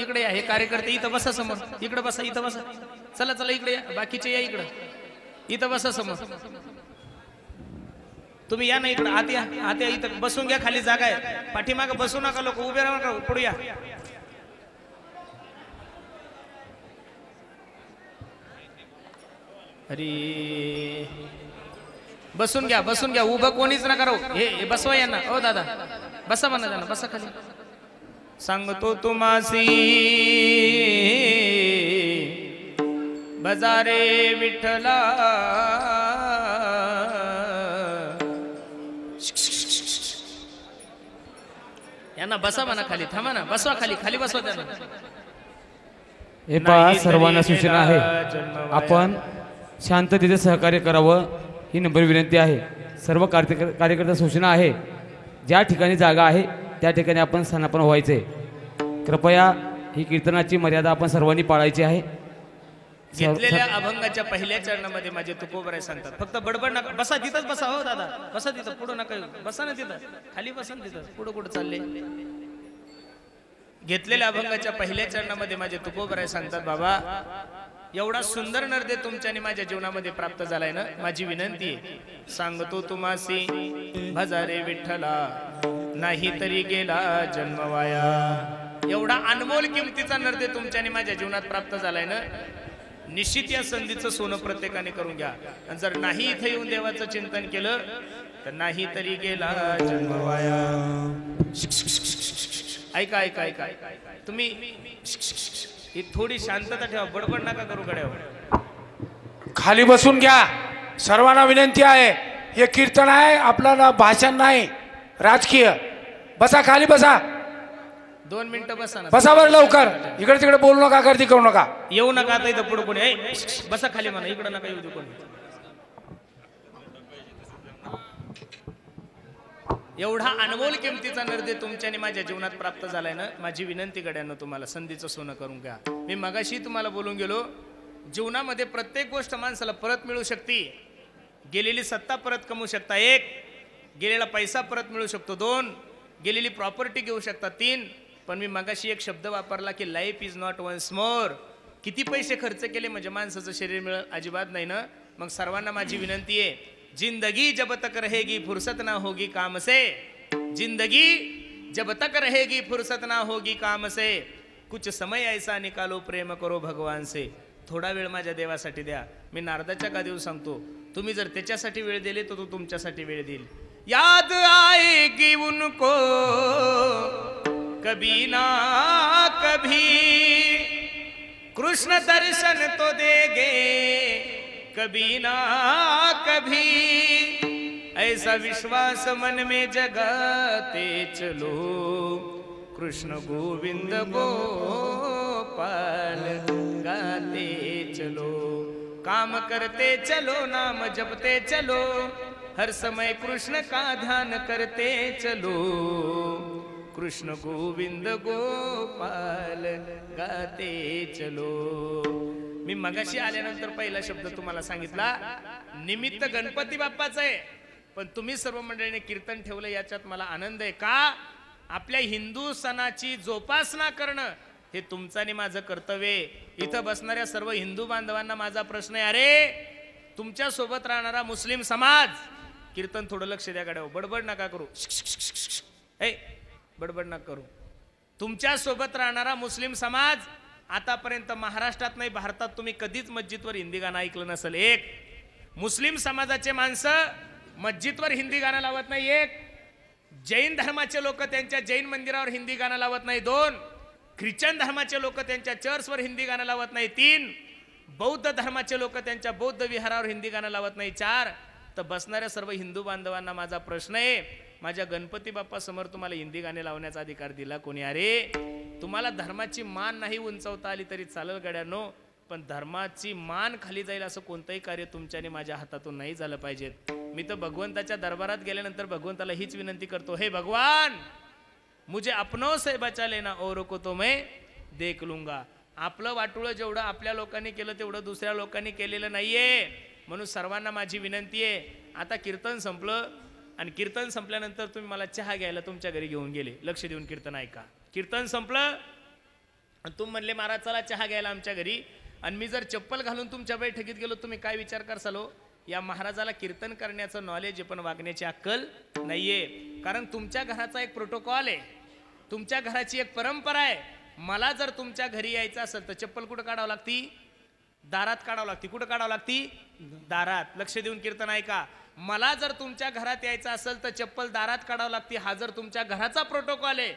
इकडे या, हे कार्यकर्ते इथं बसा समोर, इकडे बसा, इथं बसा, चला चला इकडे या, बाकीचे या इकडे, इथं बसा समोर. तुम्ही या ना इकडे, आत या, आत या, इथं बसून घ्या, खाली जागा आहे, पाठीमागे बसू नका, लोक उभे राहू नका, पुढे या. अरे बसून घ्या, बसून घ्या, उभं कोणीच नका राहू. हे बसवा यांना. ओ दादा बसा, म्हणा त्यांना बसा खाली. सांगतो तुम्हासी बजारे विठ्ठला, यांना बसा म्हणा खाली, थांबा ना, बसवा खाली, खाली बसवा त्यांना. हे पहा सर्वांना सूचना आहे, आपण शांततेचे सहकार्य करावं ही नम्र विनंती आहे. सर्व कार्यकर्ता सूचना आहे, ज्या ठिकाणी जागा आहे त्या ठिकाणी आपण स्थानापन्न व्हायचे. कृपया ही कीर्तनाची मर्यादा आपण सर्वांनी पाळायची आहे. घेतलेल्या अभंगाच्या पहिल्या चरणामध्ये माझे तुकोबराय सांगतात, फक्त बडबड नका, बसा तिथंच बसा. हो दादा बसा तिथं, पुढं नका येऊ, बसा ना तिथं, खाली बसा ना तिथं, पुढं कुठं चालले. घेतलेल्या अभंगाच्या पहिल्या चरणामध्ये माझे तुकोबराय सांगतात, बाबा एवढा सुंदर नर्दे तुमच्या आणि माझ्या जीवनामध्ये प्राप्त झालाय ना, माझी विनंती आहे, सांगतो तुम्हासी भजारे विठ्ठला, नाही तरी गेला जन्म वाया. एवढा अनमोल किमतीचा नर्दे तुमच्या आणि माझ्या जीवनात प्राप्त झालाय ना, निश्चित या संधीचं सोनं प्रत्येकाने करून घ्या. आणि जर नाही इथे येऊन देवाचं चिंतन केलं तर नाही तरी गेला जन्म वाया. ऐका ऐका ऐका, तुम्ही ही थोडी शांतता ठेवा, बडबड नका करू गड्यावर. खाली बसून घ्या, सर्वांना विनंती आहे. हे कीर्तन आहे, आपल्याला भाषण नाही राजकीय. बसा खाली बसा, 2 मिनिटं बसा ना, बसा बरं लवकर. इकडे तिकडे बोलू नका, गर्दी करू नका. येऊ नका आता इथं पुढे कोणी. बसा खाली म्हणा, इकडं नका येऊ दे कोणी. एवढा अनमोल किमतीचा नर्दे तुमच्या आणि माझ्या जीवनात प्राप्त झालाय ना, माझी विनंती गड्यांनो तुम्हाला संधीचं सोनं करून घ्या. मी मगाशी तुम्हाला बोलून गेलो, जीवनामध्ये प्रत्येक गोष्ट माणसाला परत मिळू शकते. गेलेली सत्ता परत कमवू शकता 1, गेलेला पैसा परत मिळू शकतो 2, गेलेली प्रॉपर्टी घेऊ शकता 3. पण मी मगाशी एक शब्द वापरला की life is not once more. किती पैसे खर्च केले म्हणजे माणसाचं शरीर मिळेल, अजिबात नाही ना. मग सर्वांना माझी विनंती आहे, जिंदगी जब तक रहेगी फुर्सत ना होगी काम से. जिंदगी जब तक रहेगी फुर्सत ना होगी काम से. कुछ समय ऐसा निकालो प्रेम करो भगवान से. थोडा वेळ माझ्या देवासाठी द्या. मी नारदाच्या गादीवर सांगतो, तुम्ही जर त्याच्यासाठी वेळ दिले तर तो तुमच्यासाठी वेळ देईल. याद आएगी उनको कभी ना कभी, कृष्ण दर्शन तो देंगे कभी ना कभी. ऐसा विश्वास मन में जगाते चलो, कृष्ण गोविंद गोपाल गाते चलो. काम करते चलो, नाम जपते चलो, हर समय कृष्ण का ध्यान करते चलो, कृष्ण गोविंद गोपाल गाते चलो. मी मगाशी आल्यानंतर पहिला शब्द तुम्हाला सांगितला, निमित्त गणपती बाप्पाचं आहे, पण तुम्ही सर्व मंडळीने कीर्तन ठेवलं याच्यात मला आनंद आहे. का? आपल्या हिंदू सणाची जोपासना करणं हे तुमचं आणि माझं कर्तव्य आहे. इथं बसणाऱ्या सर्व हिंदू बांधवांना माझा प्रश्न आहे, अरे तुमच्या सोबत राहणारा मुस्लिम समाज, कीर्तन थोडं लक्ष द्या गड्या, बडबड नका करू. बडबड नका करू. तुमच्या सोबत राहणारा मुस्लिम समाज, आतापर्यंत महाराष्ट्रात नाही भारतात तुम्ही कधीच मस्जिदवर हिंदी गाणं ऐकलं नसेल. 1, मुस्लिम समाजाचे माणसं मस्जिदवर हिंदी गाणं लावत नाही. 1, जैन धर्माचे लोक त्यांच्या जैन मंदिरावर हिंदी गाणं लावत नाही. 2, ख्रिश्चन धर्माचे लोक त्यांच्या चर्चवर हिंदी गाणं लावत नाही. 3, बौद्ध धर्माचे लोक त्यांच्या बौद्ध विहारावर हिंदी गाणं लावत नाही. 4, तर बसणाऱ्या सर्व हिंदू बांधवांना माझा प्रश्न आहे, माझ्या गणपती बाप्पा समोर तुम्हाला हिंदी गाणे लावण्याचा अधिकार दिला कोणी? अरे तुम्हाला धर्माची मान नाही उंचावता आली तरी चालेल गड्यांनो, पण धर्माची मान खाली जाईल असं कोणतंही कार्य तुमच्याने माझ्या हातातून नाही झालं पाहिजे. मी तर भगवंताच्या दरबारात गेल्यानंतर भगवंताला हीच विनंती करतो, हे भगवान मुझे अपनों से बचा लेना औरों को तो मैं देख लूंगा. आपलं वाटुळं जेवढं आपल्या लोकांनी केलं तेवढं दुसऱ्या लोकांनी केलेलं नाहीये. म्हणून सर्वांना माझी विनंती आहे, आता कीर्तन संपलं आणि कीर्तन संपल्यानंतर तुम्ही मला चहा घ्यायला तुमच्या घरी घेऊन गेले. लक्ष देऊन कीर्तन ऐका. कीर्तन संपलं आणि तुम्ही म्हणले महाराज चला चहा घ्यायला आमच्या घरी, आणि मी जर चप्पल घालून तुमच्या बैठकीत गेलो, तुम्ही काय विचार करसाल? या महाराजाला कीर्तन करण्याचं नॉलेज पण वागण्याची अक्कल नाहीये. कारण तुमच्या घराचा एक प्रोटोकॉल आहे, तुमच्या घराची एक परंपरा आहे. मला जर तुमच्या घरी यायचं असेल तर चप्पल कुठं काढावं लागती? दारात काढावं लागती. कुठं काढावं लागती? दारात. लक्ष देऊन कीर्तन ऐका. मला जर तुमच्या घरात यायचं असेल तर चप्पल दारात काढावं लागते. हा जर तुमच्या घराचा प्रोटोकॉल आहे,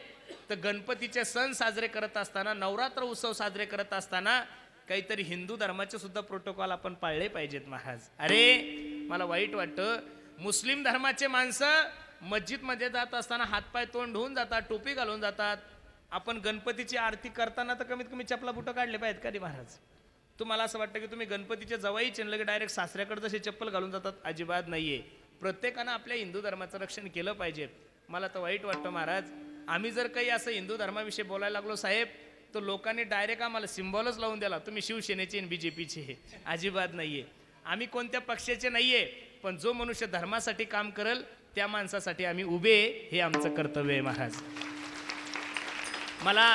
तर गणपतीचे सण साजरे करत असताना, नवरात्र उत्सव साजरे करत असताना काहीतरी हिंदू धर्माचे सुद्धा प्रोटोकॉल आपण पाळले पाहिजेत महाराज. अरे मला वाईट वाटतं, मुस्लिम धर्माचे माणसं मस्जिदमध्ये जात असताना हातपाय तोंड धुवून जातात, टोपी घालून जातात. आपण गणपतीची आरती करताना तर कमीत कमी चपला बुटं काढले पाहिजेत का रे महाराज? तुम्हाला असं वाटतं की तुम्ही गणपतीच्या जवळही चिनलं की डायरेक्ट सासऱ्याकडे जसे चप्पल घालून जातात? अजिबात नाहीये. प्रत्येकानं आपल्या हिंदू धर्माचं रक्षण केलं पाहिजे. मला तर वाईट वाटतं महाराज, आम्ही जर काही असं हिंदू धर्माविषयी बोलायला लागलो साहेब, तर लोकांनी डायरेक्ट आम्हाला सिम्बॉलच लावून दिला, तुम्ही शिवसेनेचे आणि बीजेपीचे. अजिबात नाहीये. आम्ही कोणत्या पक्षाचे नाहीये, पण जो मनुष्य धर्मासाठी काम करेल त्या माणसासाठी आम्ही उभे, हे आमचं कर्तव्य आहे महाराज. मला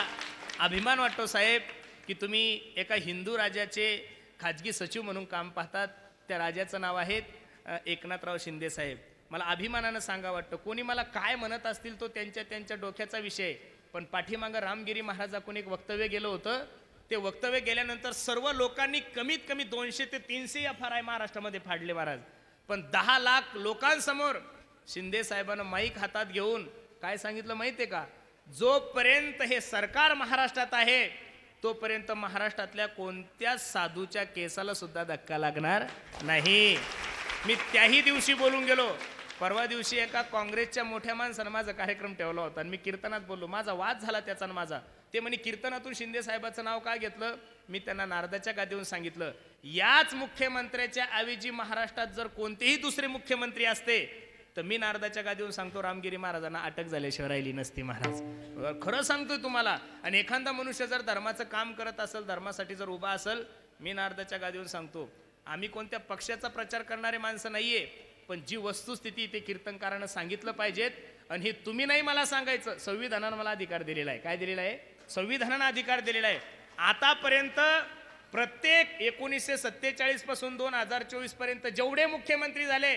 अभिमान वाटतो साहेब की तुम्ही एका हिंदू राजाचे खाजगी सचिव म्हणून काम पाहतात. त्या राजाचं नाव आहे एकनाथराव शिंदे साहेब. मला अभिमानानं सांगा वाटतं, कोणी मला काय म्हणत असतील तो त्यांच्या डोक्याचा विषय, पण पाठीमागं रामगिरी महाराजाकडून एक वक्तव्य गेलं होतं. ते वक्तव्य गेल्यानंतर सर्व लोकांनी कमीत कमी 200 ते 300 FRI महाराष्ट्रामध्ये फाडले महाराज. पण 10 लाख लोकांसमोर शिंदे साहेबांना माईक हातात घेऊन काय सांगितलं माहिती आहे का? जोपर्यंत हे सरकार महाराष्ट्रात आहे तोपर्यंत महाराष्ट्रातल्या कोणत्याच साधूच्या केसाला सुद्धा धक्का लागणार नाही. मी त्याही दिवशी बोलून गेलो. परवा दिवशी एका काँग्रेसच्या मोठ्या माणसानं माझा कार्यक्रम ठेवला होता आणि मी कीर्तनात बोललो. माझा वाद झाला त्याचा आणि माझा. ते म्हणे कीर्तनातून शिंदे साहेबाचं नाव का घेतलं? मी त्यांना नारदाच्या गादीवरून सांगितलं, याच मुख्यमंत्र्याच्या ऐवजी महाराष्ट्रात जर कोणतेही दुसरे मुख्यमंत्री असते तर मी नारदाच्या गादीवरून सांगतो रामगिरी महाराजांना अटक झाल्याशिवाय राहिली नसती महाराज. खरं सांगतोय तुम्हाला. आणि एखादा मनुष्य जर धर्माचं काम करत असेल, धर्मासाठी जर उभा असेल, मी नारदाच्या गादीवरून सांगतो, आम्ही कोणत्या पक्षाचा प्रचार करणारे माणसं नाहीये, पण जी वस्तुस्थिती ते कीर्तनकारानं सांगितलं पाहिजेत. आणि हे तुम्ही नाही मला सांगायचं, संविधानानं मला अधिकार दिलेला आहे. काय दिलेला आहे? संविधानानं अधिकार दिलेला आहे. आतापर्यंत प्रत्येक 1947 पासून 2024 पर्यंत जेवढे मुख्यमंत्री झाले,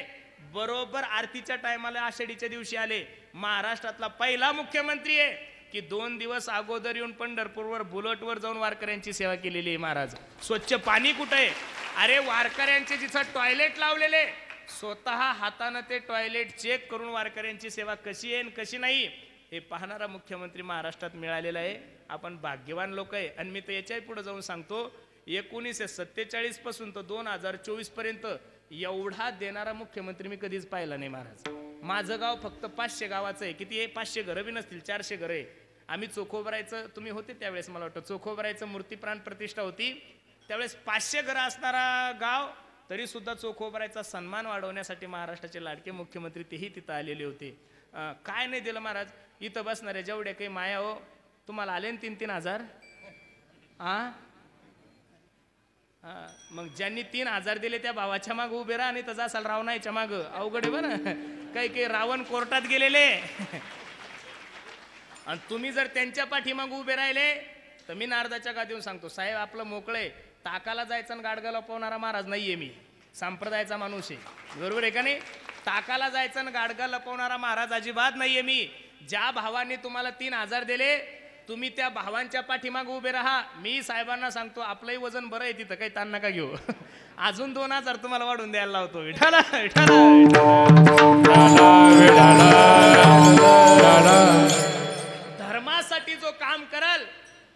बरोबर आरतीच्या टायमाला आषाढीच्या दिवशी आले. महाराष्ट्रातला पहिला मुख्यमंत्री आहे की 2 दिवस अगोदर येऊन पंढरपूरवर बुलेटवर जाऊन वारकऱ्यांची सेवा केलेली आहे महाराज. स्वच्छ पाणी कुठे आहे? अरे वारकऱ्यांचे जिथं टॉयलेट लावलेले, स्वतः हातानं ते टॉयलेट चेक करून वारकऱ्यांची सेवा कशी आहे कशी नाही हे पाहणारा मुख्यमंत्री महाराष्ट्रात मिळालेला आहे. आपण भाग्यवान लोक आहे. आणि मी तर याच्याही पुढे जाऊन सांगतो, 1947 पासून तर 2024 पर्यंत एवढा देणारा मुख्यमंत्री मी कधीच पाहिला नाही महाराज. माझं गाव फक्त 500 गावाचं आहे. किती आहे? 500 घरं बी नसतील, 400 घरं आहे. आम्ही चोखोबरायचं, तुम्ही होते त्यावेळेस मला वाटतं, चोखोबरायचं मूर्ती प्राण प्रतिष्ठा होती त्यावेळेस 500 घरं असणारा गाव, तरी सुद्धा चोखोबरायचा सन्मान वाढवण्यासाठी महाराष्ट्राचे लाडके मुख्यमंत्री तेही तिथं आलेले होते. काय नाही दिलं महाराज? इथं बसणारे जेवढे काही माया हो, तुम्हाला आले 3-3 हजार. मग ज्यांनी 3 हजार दिले त्या भावाच्या माग उभे राहा, आणि तसा असाल रावणाच्या माग. अवघड आहे बरं. काही रावण कोर्टात गेलेले आणि तुम्ही जर त्यांच्या पाठीमाग उभे राहिले तर मी नारदाच्या गादीवरून सांगतो, साहेब आपलं मोकळे, ताकाला जायचं आणि गाडगा लपवणारा महाराज नाहीये मी. संप्रदायाचा माणूस आहे, बरोबर आहे का नाही? ताकाला जायचं आणि गाडगा लपवणारा महाराज अजिबात नाहीये मी. ज्या भावाने तुम्हाला 3 हजार दिले, तुम्ही त्या भावांच्या पाठीमाग उभे राहा. मी साहेबांना सांगतो आपलंही वजन बरं आहे, तिथं काही ताण नका घेऊ. अजून 2 हजार तुम्हाला वाढून द्यायला लावतो. विठाला धर्मासाठी जो काम करल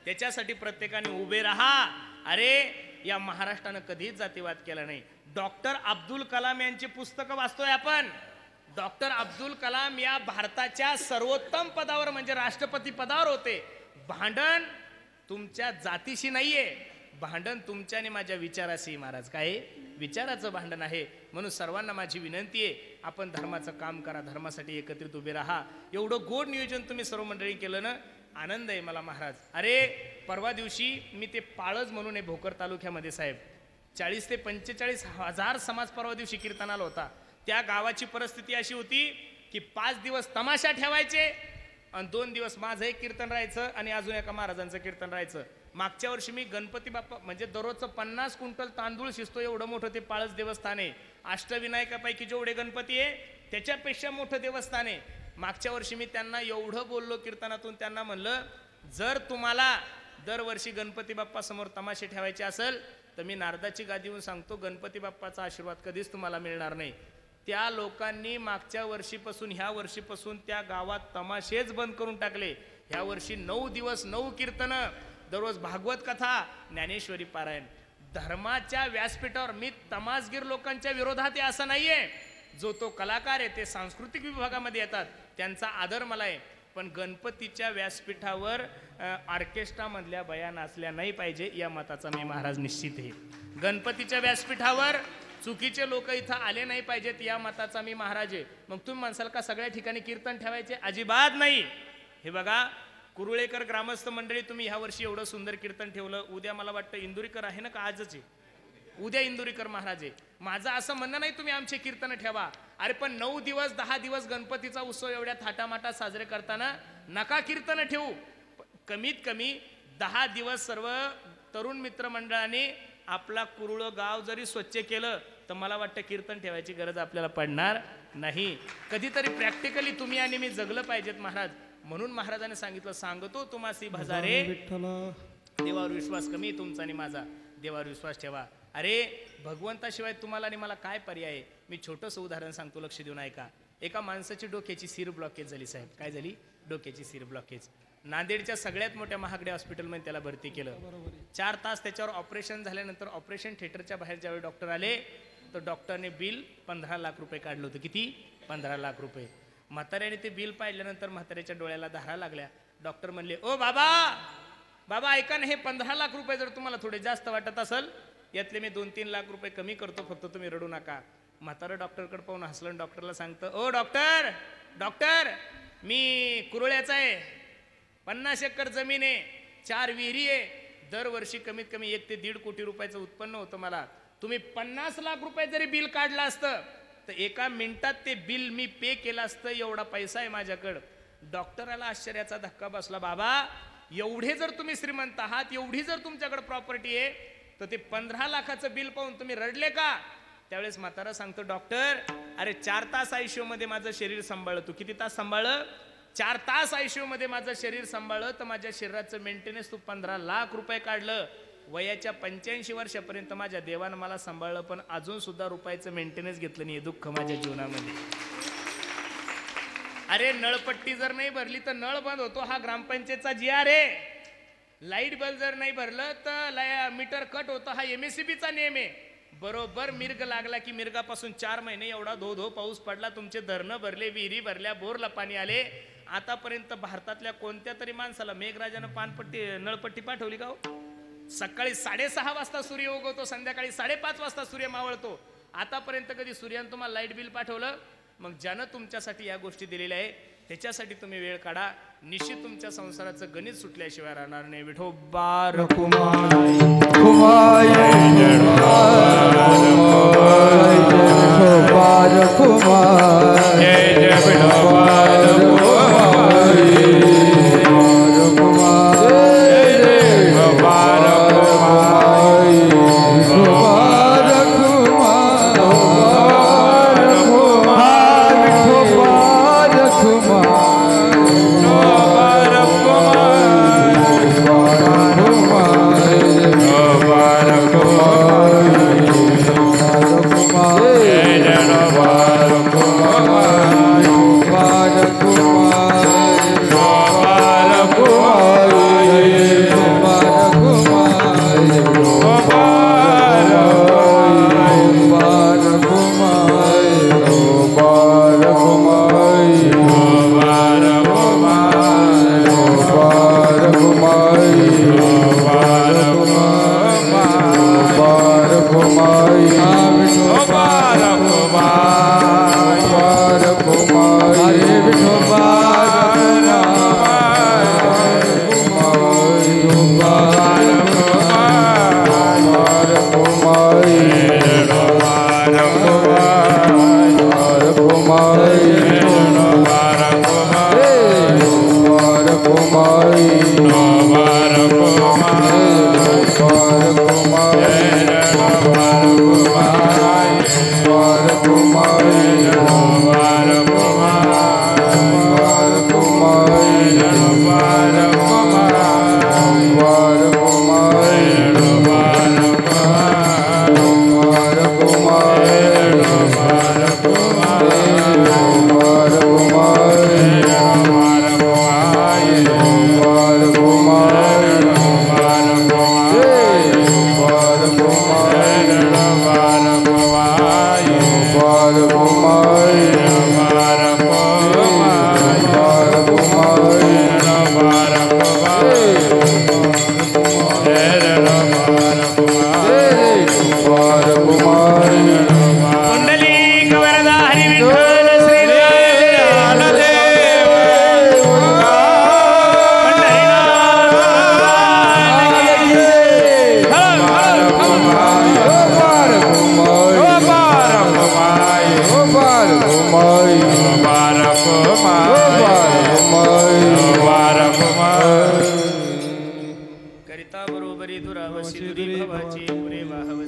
त्याच्यासाठी प्रत्येकाने उभे राहा. अरे या महाराष्ट्रानं कधीच जातीवाद केला नाही. डॉक्टर अब्दुल कलाम यांची पुस्तकं वाचतोय आपण. डॉक्टर अब्दुल कलाम या भारताच्या सर्वोत्तम पदावर म्हणजे राष्ट्रपती पदावर होते. भांडण तुमच्या जातीशी नाहीये, भांडण तुमच्या आणि माझ्या विचाराशी महाराज. काय विचाराचं भांडण आहे. म्हणून सर्वांना माझी विनंती आहे, आपण धर्माचं काम करा, धर्मासाठी एकत्रित उभे राहा. एवढं गोड नियोजन तुम्ही सर्व मंडळी केलं ना, आनंद आहे मला महाराज. अरे परवा दिवशी मी ते पाळज म्हणून आहे भोकर तालुक्यामध्ये साहेब, 40 ते 45 हजार समाज परवा दिवशी कीर्तनाला होता. त्या गावाची परिस्थिती अशी होती की 5 दिवस तमाशा ठेवायचे आणि 2 दिवस माझं एक कीर्तन राहायचं आणि अजून एका महाराजांचं कीर्तन राहायचं. मागच्या वर्षी मी गणपती बाप्पा म्हणजे दररोजचं 50 क्विंटल तांदूळ शिजतो एवढं मोठं ते पाळस देवस्थान आहे. अष्टविनायकापैकी जेवढे गणपती आहे त्याच्यापेक्षा मोठं देवस्थान आहे. मागच्या वर्षी मी त्यांना एवढं बोललो कीर्तनातून, त्यांना म्हणलं जर तुम्हाला दरवर्षी गणपती बाप्पा समोर तमाशे ठेवायचे असेल तर मी नारदाची गादीवरून सांगतो, गणपती बाप्पाचा आशीर्वाद कधीच तुम्हाला मिळणार नाही. त्या लोकांनी मागच्या वर्षीपासून ह्या वर्षीपासून त्या गावात तमाशेच बंद करून टाकले. ह्या वर्षी 9 दिवस 9 कीर्तनं, दररोज भागवत कथा, ज्ञानेश्वरी पारायण. धर्माच्या व्यासपीठावर मी तमासगीर लोकांच्या विरोधात आहे असं नाहीये. जो तो कलाकार आहे ते सांस्कृतिक विभागामध्ये येतात, त्यांचा आदर मला आहे. पण गणपतीच्या व्यासपीठावर ऑर्केस्ट्रामधल्या बाया नाचल्या नाही पाहिजे या मताचा मी महाराज निश्चित आहे. गणपतीच्या व्यासपीठावर चुकीचे लोक इथं आले नाही पाहिजेत या मताचा मी महाराज आहे. मग तुम्ही म्हणसाल का सगळ्या ठिकाणी कीर्तन ठेवायचे? अजिबात नाही. हे बघा, कुरुळेकर ग्रामस्थ मंडळी, तुम्ही ह्या वर्षी एवढं सुंदर कीर्तन ठेवलं. उद्या मला वाटतं इंदुरीकर आहे ना, का आजच आहे? उद्या इंदुरीकर महाराज आहे. माझं असं म्हणणं नाही तुम्ही आमचे कीर्तन ठेवा. अरे पण 9 दिवस 10 दिवस गणपतीचा उत्सव एवढ्या थाटामाटात साजरे करताना नका कीर्तन ठेवू. कमीत कमी 10 दिवस सर्व तरुण मित्रमंडळाने आपला कुरुळ गाव जरी स्वच्छ केलं तर मला वाटतं कीर्तन ठेवायची गरज आपल्याला पडणार नाही. कधीतरी प्रॅक्टिकली तुम्ही आणि मी जगलं पाहिजेत महाराज. म्हणून महाराजांनी सांगितलं, सांगतो तुम्हासी भजारे, देवावर विश्वास कमी तुमचा आणि माझा, देवावर विश्वास ठेवा. अरे भगवंताशिवाय तुम्हाला आणि मला काय पर्याय आहे? मी छोटंसं उदाहरण सांगतो, लक्ष देऊन ऐका. एका माणसाची डोक्याची सीर ब्लॉकेज झाली साहेब. काय झाली? डोक्याची सीर ब्लॉकेज. नांदेडच्या सगळ्यात मोठ्या महागड्या हॉस्पिटलमध्ये त्याला भरती केलं. 4 तास त्याच्यावर ऑपरेशन झाल्यानंतर ऑपरेशन थिएटरच्या बाहेर ज्यावेळी डॉक्टर आले तर डॉक्टरने बिल 15 लाख रुपये काढलं होतं. किती? 15 लाख रुपये. म्हाताऱ्याने ते बिल पाहिल्यानंतर म्हाताऱ्याच्या डोळ्याला धारा लागल्या. डॉक्टर म्हणले, ओ बाबा बाबा ऐका ना, हे 15 लाख रुपये जर तुम्हाला थोडे जास्त वाटत असेल, यातले मी 2-3 लाख रुपये कमी करतो, फक्त तुम्ही रडू नका. म्हातारं डॉक्टरकडे पाहून हसलं. डॉक्टरला सांगतं, ओ डॉक्टर डॉक्टर मी कुरुळ्याचा आहे, 50 एकर जमीन आहे, 4 विहिरी आहे, दरवर्षी कमीत कमी 1 ते 1.5 कोटी रुपयाचं उत्पन्न होतं मला. तुम्ही 50 लाख रुपये जरी बिल काढलं असतं तर 1 मिनिटात ते बिल मी पे केलं असतं, एवढा पैसा आहे माझ्याकडं. डॉक्टराला आश्चर्याचा धक्का बसला. बाबा एवढे जर तुम्ही श्रीमंत आहात, एवढी जर तुमच्याकडे प्रॉपर्टी आहे, तर ते 15 लाखाचं बिल पाहून तुम्ही रडले का? त्यावेळेस म्हातारा सांगतो, डॉक्टर अरे 4 तास आयसीयू मध्ये माझं शरीर सांभाळलं. तू किती तास सांभाळलं? 4 तास आयसीयू मध्ये माझं शरीर सांभाळलं, तर माझ्या शरीराचं मेंटेनन्स तू 15 लाख रुपये काढलं. वयाच्या 85 वर्षापर्यंत माझ्या देवानं मला सांभाळलं, पण अजून सुद्धा रुपयाचं मेंटेनन्स घेतलं नाही. दुःख माझ्या जीवनामध्ये. अरे नळपट्टी जर नाही भरली तर नळ बंद होतो, हा ग्रामपंचायतचा GR आहे. लाईट बिल जर नाही भरलं तर मीटर कट होतं, हा MSCBचा नियम आहे. बरोबर मिर्ग लागला की मिर्गापासून 4 महिने एवढा धो पाऊस पडला, तुमचे धरणं भरले, विहिरी भरल्या, बोरला पाणी आले. आतापर्यंत भारतातल्या कोणत्या तरी माणसाला मेघराजानं नळपट्टी पाठवली का? सकाळी 6:30 वाजता सूर्य उगवतो, संध्याकाळी 5:30 वाजता सूर्य मावळतो. आतापर्यंत कधी सूर्यानं तुम्हाला लाईट बिल पाठवलं? मग ज्यानं तुमच्यासाठी या गोष्टी दिलेल्या आहे त्याच्यासाठी तुम्ही वेळ काढा. निश्चित तुमच्या संसाराचं गणित सुटल्याशिवाय राहणार नाही. विठोबा रखुमाई कुमाय जय जय विठोबा Bye.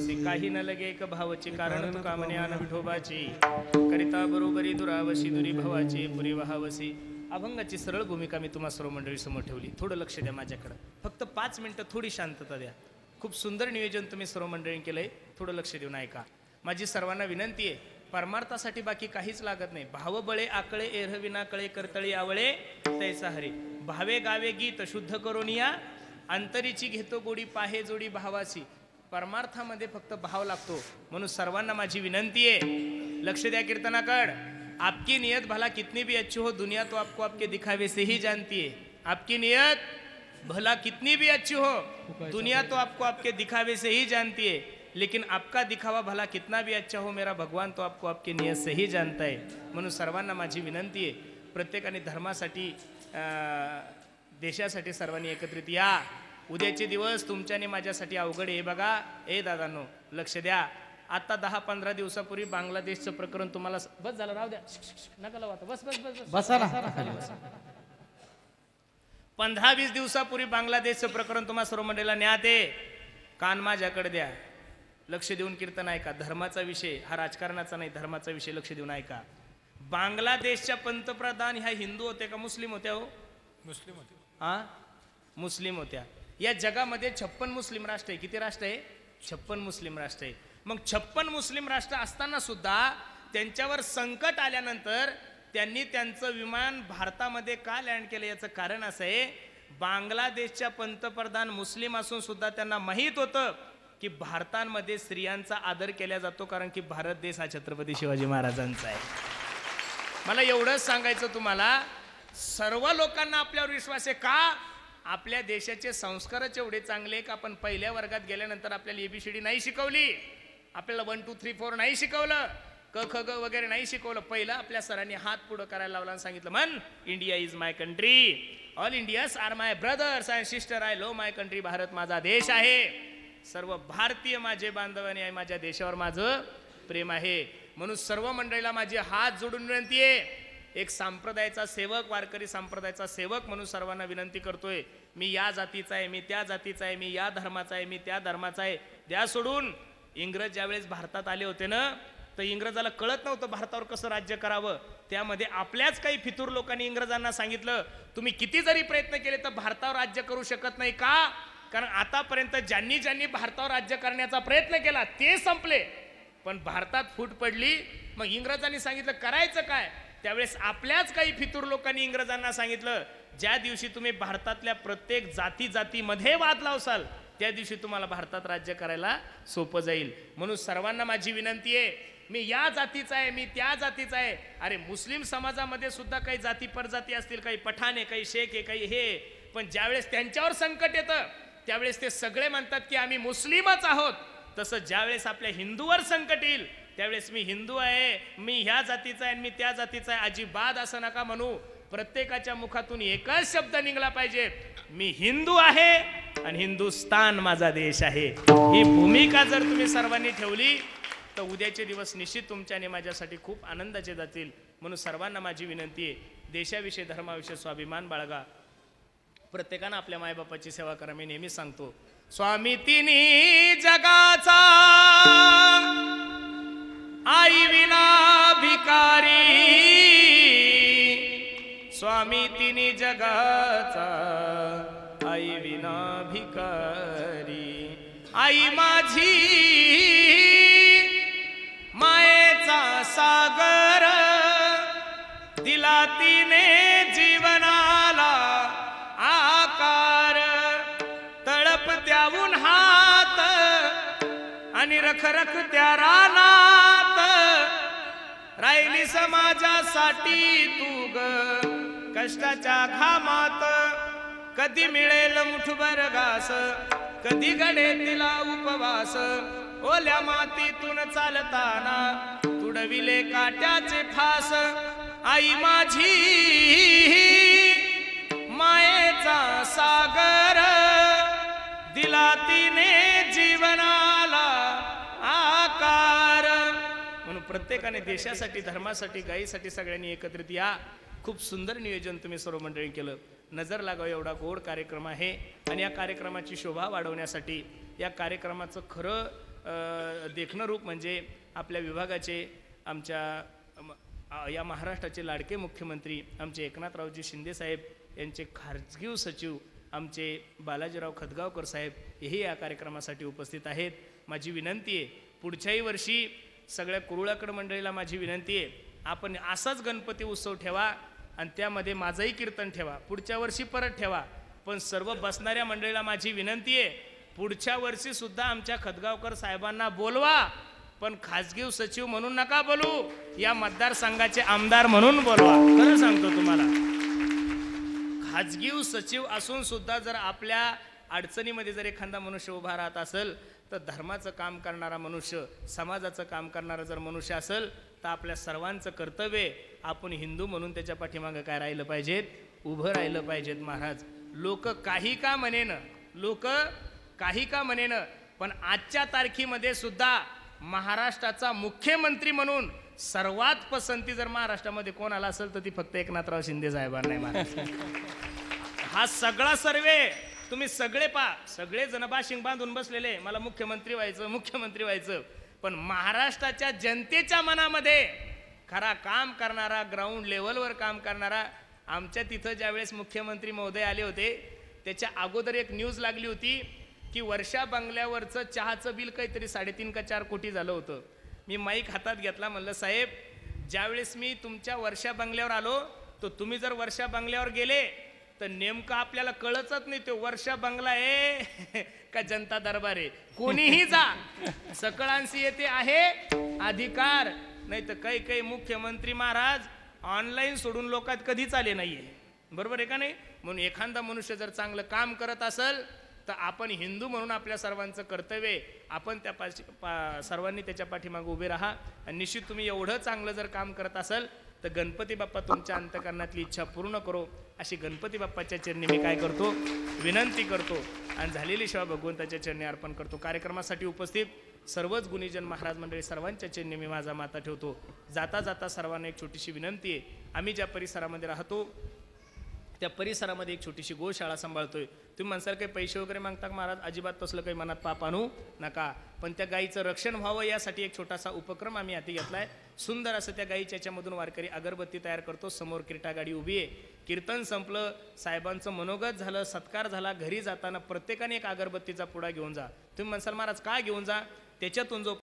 भावसी काही न लगे एक भावची कारण तुका म्हणे आन विठोबाची करिता बरोबरी दुरावशी दुरी भावाची पुरी वहावसी. अभंगाची सरळ भूमिका मी तुम्हा सर्व मंडळी समोर ठेवली. थोडं लक्ष द्या माझ्याकडं. फक्त 5 मिनिटं थोडी शांतता द्या. खूप सुंदर नियोजन तुम्ही सर्व मंडळींनी केलंय. थोडं लक्ष देऊन ऐका. माझी सर्वांना विनंती आहे, परमार्थासाठी बाकी काहीच लागत नाही. भाव बळे आकळे एरहविना कळे करतळी आवळे तैसा हरे. भावे गावे गीत शुद्ध करून या अंतरीची घेतो गोडी पाहे जोडी भावासी. परमार्थामध्ये फक्त भाव लागतो. म्हणून सर्वांना माझी विनंती आहे, लक्ष द्या कीर्तनाकड. आपकी नियत भला कितनी भी अच्छी हो दुनिया तो आपको आपके दिखावे से ही जानती है. आपकी नियत भला कितनी भी अच्छी हो दुनिया तो आपको आपके दिखावे से ही जानती है, लेकिन आपका दिखावा भला कितना भी अच्छा हो मेरा भगवान तो आपको आपकी नियत से ही जानता है. म्हणून सर्वांना माझी विनंती आहे, प्रत्येकाने धर्मासाठी देशासाठी सर्वांनी एकत्रित या. उद्याचे दिवस तुमच्याने माझ्यासाठी अवघड आहे. बघा ए दादांनो लक्ष द्या. आता 10-15 दिवसापूर्वी बांगलादेशचं प्रकरण तुम्हाला बस झालं राहू द्या नका लावू आता. बस बस बस बसा ना. 15-20 दिवसापूर्वी बांगलादेशचं प्रकरण तुम्हा सर्व मंडळीला न्यात आहे. कान माझ्याकडे द्या. लक्ष देऊन कीर्तन ऐका. धर्माचा विषय हा राजकारणाचा नाही, धर्माचा विषय लक्ष देऊन ऐका. बांगलादेशच्या पंतप्रधान ह्या हिंदू होत्या का मुस्लिम होत्या? हो मुस्लिम होते. हा मुस्लिम होत्या. या जगामध्ये 56 मुस्लिम राष्ट्र आहे. किती राष्ट्र आहे? 56 मुस्लिम राष्ट्र आहे. मग 56 मुस्लिम राष्ट्र असताना सुद्धा त्यांच्यावर संकट आल्यानंतर त्यांनी त्यांचं विमान भारतामध्ये का लँड केलं याचं कारण असं आहे, बांगलादेशच्या पंतप्रधान मुस्लिम असून सुद्धा त्यांना माहीत होतं की भारतामध्ये स्त्रियांचा आदर केला जातो, कारण की भारत देश हा छत्रपती शिवाजी महाराजांचा आहे. मला एवढंच सांगायचं तुम्हाला, सर्व लोकांना आपल्यावर विश्वास आहे. का? आपल्या देशाचे संस्कारच एवढे चांगले का आपण पहिल्या वर्गात गेल्यानंतर आपल्याला ABCD नाही शिकवली, आपल्याला 1 2 3 4 नाही शिकवलं, क ख ग वगैरे नाही शिकवलं. पहिलं आपल्या सरांनी हात पुढं करायला लावला आणि सांगितलं, मन India is my country, all Indians are my brothers and sister, I love my country. Bharat माझा देश आहे, सर्व भारतीय माझे बांधवांनी आहे, माझ्या देशावर माझं प्रेम आहे. म्हणून सर्व मंडळीला माझी हात जोडून विनंती आहे, एक संप्रदायाचा सेवक, वारकरी संप्रदायाचा सेवक म्हणून सर्वांना विनंती करतोय, मी या जातीचा आहे, मी त्या जातीचा आहे, मी या धर्माचा आहे, मी त्या धर्माचा आहे. द्या सोडून. इंग्रज ज्यावेळेस भारतात आले होते ना, तर इंग्रजाला कळत नव्हतं भारतावर कसं राज्य करावं. त्यामध्ये आपल्याच काही फितूर लोकांनी इंग्रजांना सांगितलं, तुम्ही किती जरी प्रयत्न केले तर भारतावर राज्य करू शकत नाही. का? कारण आतापर्यंत ज्यांनी ज्यांनी भारतावर राज्य करण्याचा प्रयत्न केला ते संपले, पण भारतात फूट पडली. मग इंग्रजांनी सांगितलं करायचं काय? त्यावेळेस आपल्याच काही फितूर लोकांनी इंग्रजांना सांगितलं, ज्या दिवशी तुम्ही भारतातल्या प्रत्येक जातीमध्ये वाद लावसाल त्या दिवशी तुम्हाला भारतात राज्य करायला सोपं जाईल. म्हणून सर्वांना माझी विनंती आहे, मी या जातीचा आहे, मी त्या जातीचा आहे. अरे मुस्लिम समाजामध्ये सुद्धा काही जाती परजाती असतील, काही पठाण आहे, काही शेख आहे, काही हे, पण ज्यावेळेस त्यांच्यावर संकट येतं त्यावेळेस ते सगळे म्हणतात की आम्ही मुस्लिमच आहोत. तसं ज्यावेळेस आपल्या हिंदूवर संकट येईल त्यावेळेस मी हिंदू आहे, मी ह्या जातीचा आहे, मी त्या जातीचा आहे, अजिबात असं नका म्हणू. प्रत्येकाच्या मुखातून एकच शब्द निघला पाहिजे, मी हिंदू आहे आणि हिंदुस्तान माझा देश आहे. ही भूमिका जर तुम्ही सर्वांनी ठेवली तर उद्याचे दिवस निश्चित तुमच्या आणि माझ्यासाठी खूप आनंदाचे जातील. म्हणून सर्वांना माझी विनंती आहे, देशाविषयी धर्माविषयी स्वाभिमान बाळगा. प्रत्येकानं आपल्या मायबापाची सेवा करा. मी नेहमी सांगतो, स्वामी तिन्ही जगाचा आई विना भिकारी, स्वामी तिन्ही जगाचा आई विना भिकारी. आई माझी मायेचा सागर, दिला तिने जीवनाला आकार. तळप त्याहून हात आणि रखरख त्या रानात, राहिली समाजासाठी तू ग कष्टाच्या घामात. कधी मिळेल मुठभर घास, कधी घडे तिला उपवास. ओल्या मातीतून चालताना तुडविले काट्याचे फास. आई माझी मायेचा सागर, दिला तिने जीवनाला आकार. म्हणून प्रत्येकाने देशासाठी, धर्मासाठी, गायीसाठी सगळ्यांनी एकत्रित या. खूप सुंदर नियोजन तुम्ही सर्व मंडळी केलं. नजर लागावं एवढा गोड कार्यक्रम आहे आणि या कार्यक्रमाची शोभा वाढवण्यासाठी, या कार्यक्रमाचं खरं देखणं रूप म्हणजे आपल्या विभागाचे या महाराष्ट्राचे लाडके मुख्यमंत्री आमचे एकनाथरावजी शिंदे साहेब यांचे खाजगी सचिव आमचे बालाजीराव खदगावकर साहेब हेही या कार्यक्रमासाठी उपस्थित आहेत. माझी विनंती आहे, पुढच्याही वर्षी सगळ्या कुरुळाकड मंडळीला माझी विनंती आहे, आपण असाच गणपती उत्सव ठेवा आणि त्यामध्ये माझंही कीर्तन ठेवा. पुढच्या वर्षी परत ठेवा, पण सर्व बसणाऱ्या मंडळीला माझी विनंती आहे, पुढच्या वर्षी सुद्धा आमच्या खदगावकर साहेबांना बोलवा, पण खाजगी सचिव म्हणून नका बोलू, या मतदारसंघाचे आमदार म्हणून बोलवा. खरं सांगतो तुम्हाला, खाजगी सचिव असून सुद्धा जर आपल्या अडचणीमध्ये जर एखादा मनुष्य उभा राहत असेल, तर धर्माचं काम करणारा मनुष्य, समाजाचं काम करणारा जर मनुष्य असेल, तर आपल्या सर्वांचं कर्तव्य आपण हिंदू म्हणून त्याच्या पाठीमागं काय राहिलं पाहिजेत, उभं राहिलं पाहिजेत. महाराज, लोक काही का म्हणेन, पण आजच्या तारखेमध्ये सुद्धा महाराष्ट्राचा मुख्यमंत्री म्हणून सर्वात पसंती जर महाराष्ट्रामध्ये कोण आला असेल तर ती फक्त एकनाथराव शिंदे साहेबांना नाही. महाराज, हा सगळा सर्वे तुम्ही सगळे सगळे जण बाशिंग बांधून बसलेले, मला मुख्यमंत्री व्हायचं, पण महाराष्ट्राच्या जनतेच्या मनामध्ये खरा काम करणारा, ग्राउंड लेवलवर काम करणारा, आमच्या तिथं ज्यावेळेस मुख्यमंत्री महोदय आले होते त्याच्या अगोदर एक न्यूज लागली होती की वर्षा बंगल्यावरचं चहाचं बिल काहीतरी 3.5 का 4 कोटी झालं होतं. मी माईक हातात घेतला, म्हणलं साहेब, ज्यावेळेस मी तुमच्या वर्षा बंगल्यावर आलो तर तुम्ही जर वर्षा बंगल्यावर गेले तर नेमकं आपल्याला कळतच नाही तो वर्षा बंगला आहे का जनता दरबार आहे. कोणीही जा, सकळांशी येते आहे अधिकार. नाही तर काही मुख्यमंत्री महाराज ऑनलाईन सोडून लोकात कधीच आले नाहीये, बरोबर आहे का नाही. म्हणून एखादा मनुष्य जर चांगलं काम करत असेल तर आपण हिंदू म्हणून आपल्या सर्वांचं कर्तव्य, आपण त्या सर्वांनी त्याच्या पाठीमागे उभे राहा. आणि निश्चित तुम्ही एवढं चांगलं जर काम करत असाल तर गणपती बाप्पा तुमच्या अंतकरणातली इच्छा पूर्ण करो, अशी गणपती बाप्पाच्या चरणी मी काय करतो, विनंती करतो आणि झालेली सेवा भगवंताच्या चरणी अर्पण करतो. कार्यक्रमासाठी उपस्थित सर्वच गुणीजन महाराज मंडळी सर्वांच्या चरणी मी माझा माता ठेवतो. जाता जाता सर्वांना एक छोटीशी विनंती आहे, आम्ही ज्या परिसरामध्ये राहतो त्या परिसरामध्ये एक छोटीशी गोशाळा सांभाळतोय. तुम्ही म्हणसाल काही पैसे वगैरे मागता महाराज, अजिबात तसलं काही मनात पाप आणू नका, पण त्या गाईचं रक्षण व्हावं यासाठी एक छोटासा उपक्रम आम्ही हाती घेतलाय. सुंदर असं त्या गाईच्या याच्यामधून वारकरी अगरबत्ती तयार करतो. समोर किरटा गाडी उभी आहे, कीर्तन संपलं, साहेबांचं मनोगत झालं, सत्कार झाला, घरी जाताना प्रत्येकाने एक अगरबत्तीचा पुडा घेऊन जा. तुम्ही म्हणसाल महाराज काय घेऊन जा, त्याच्यातून जो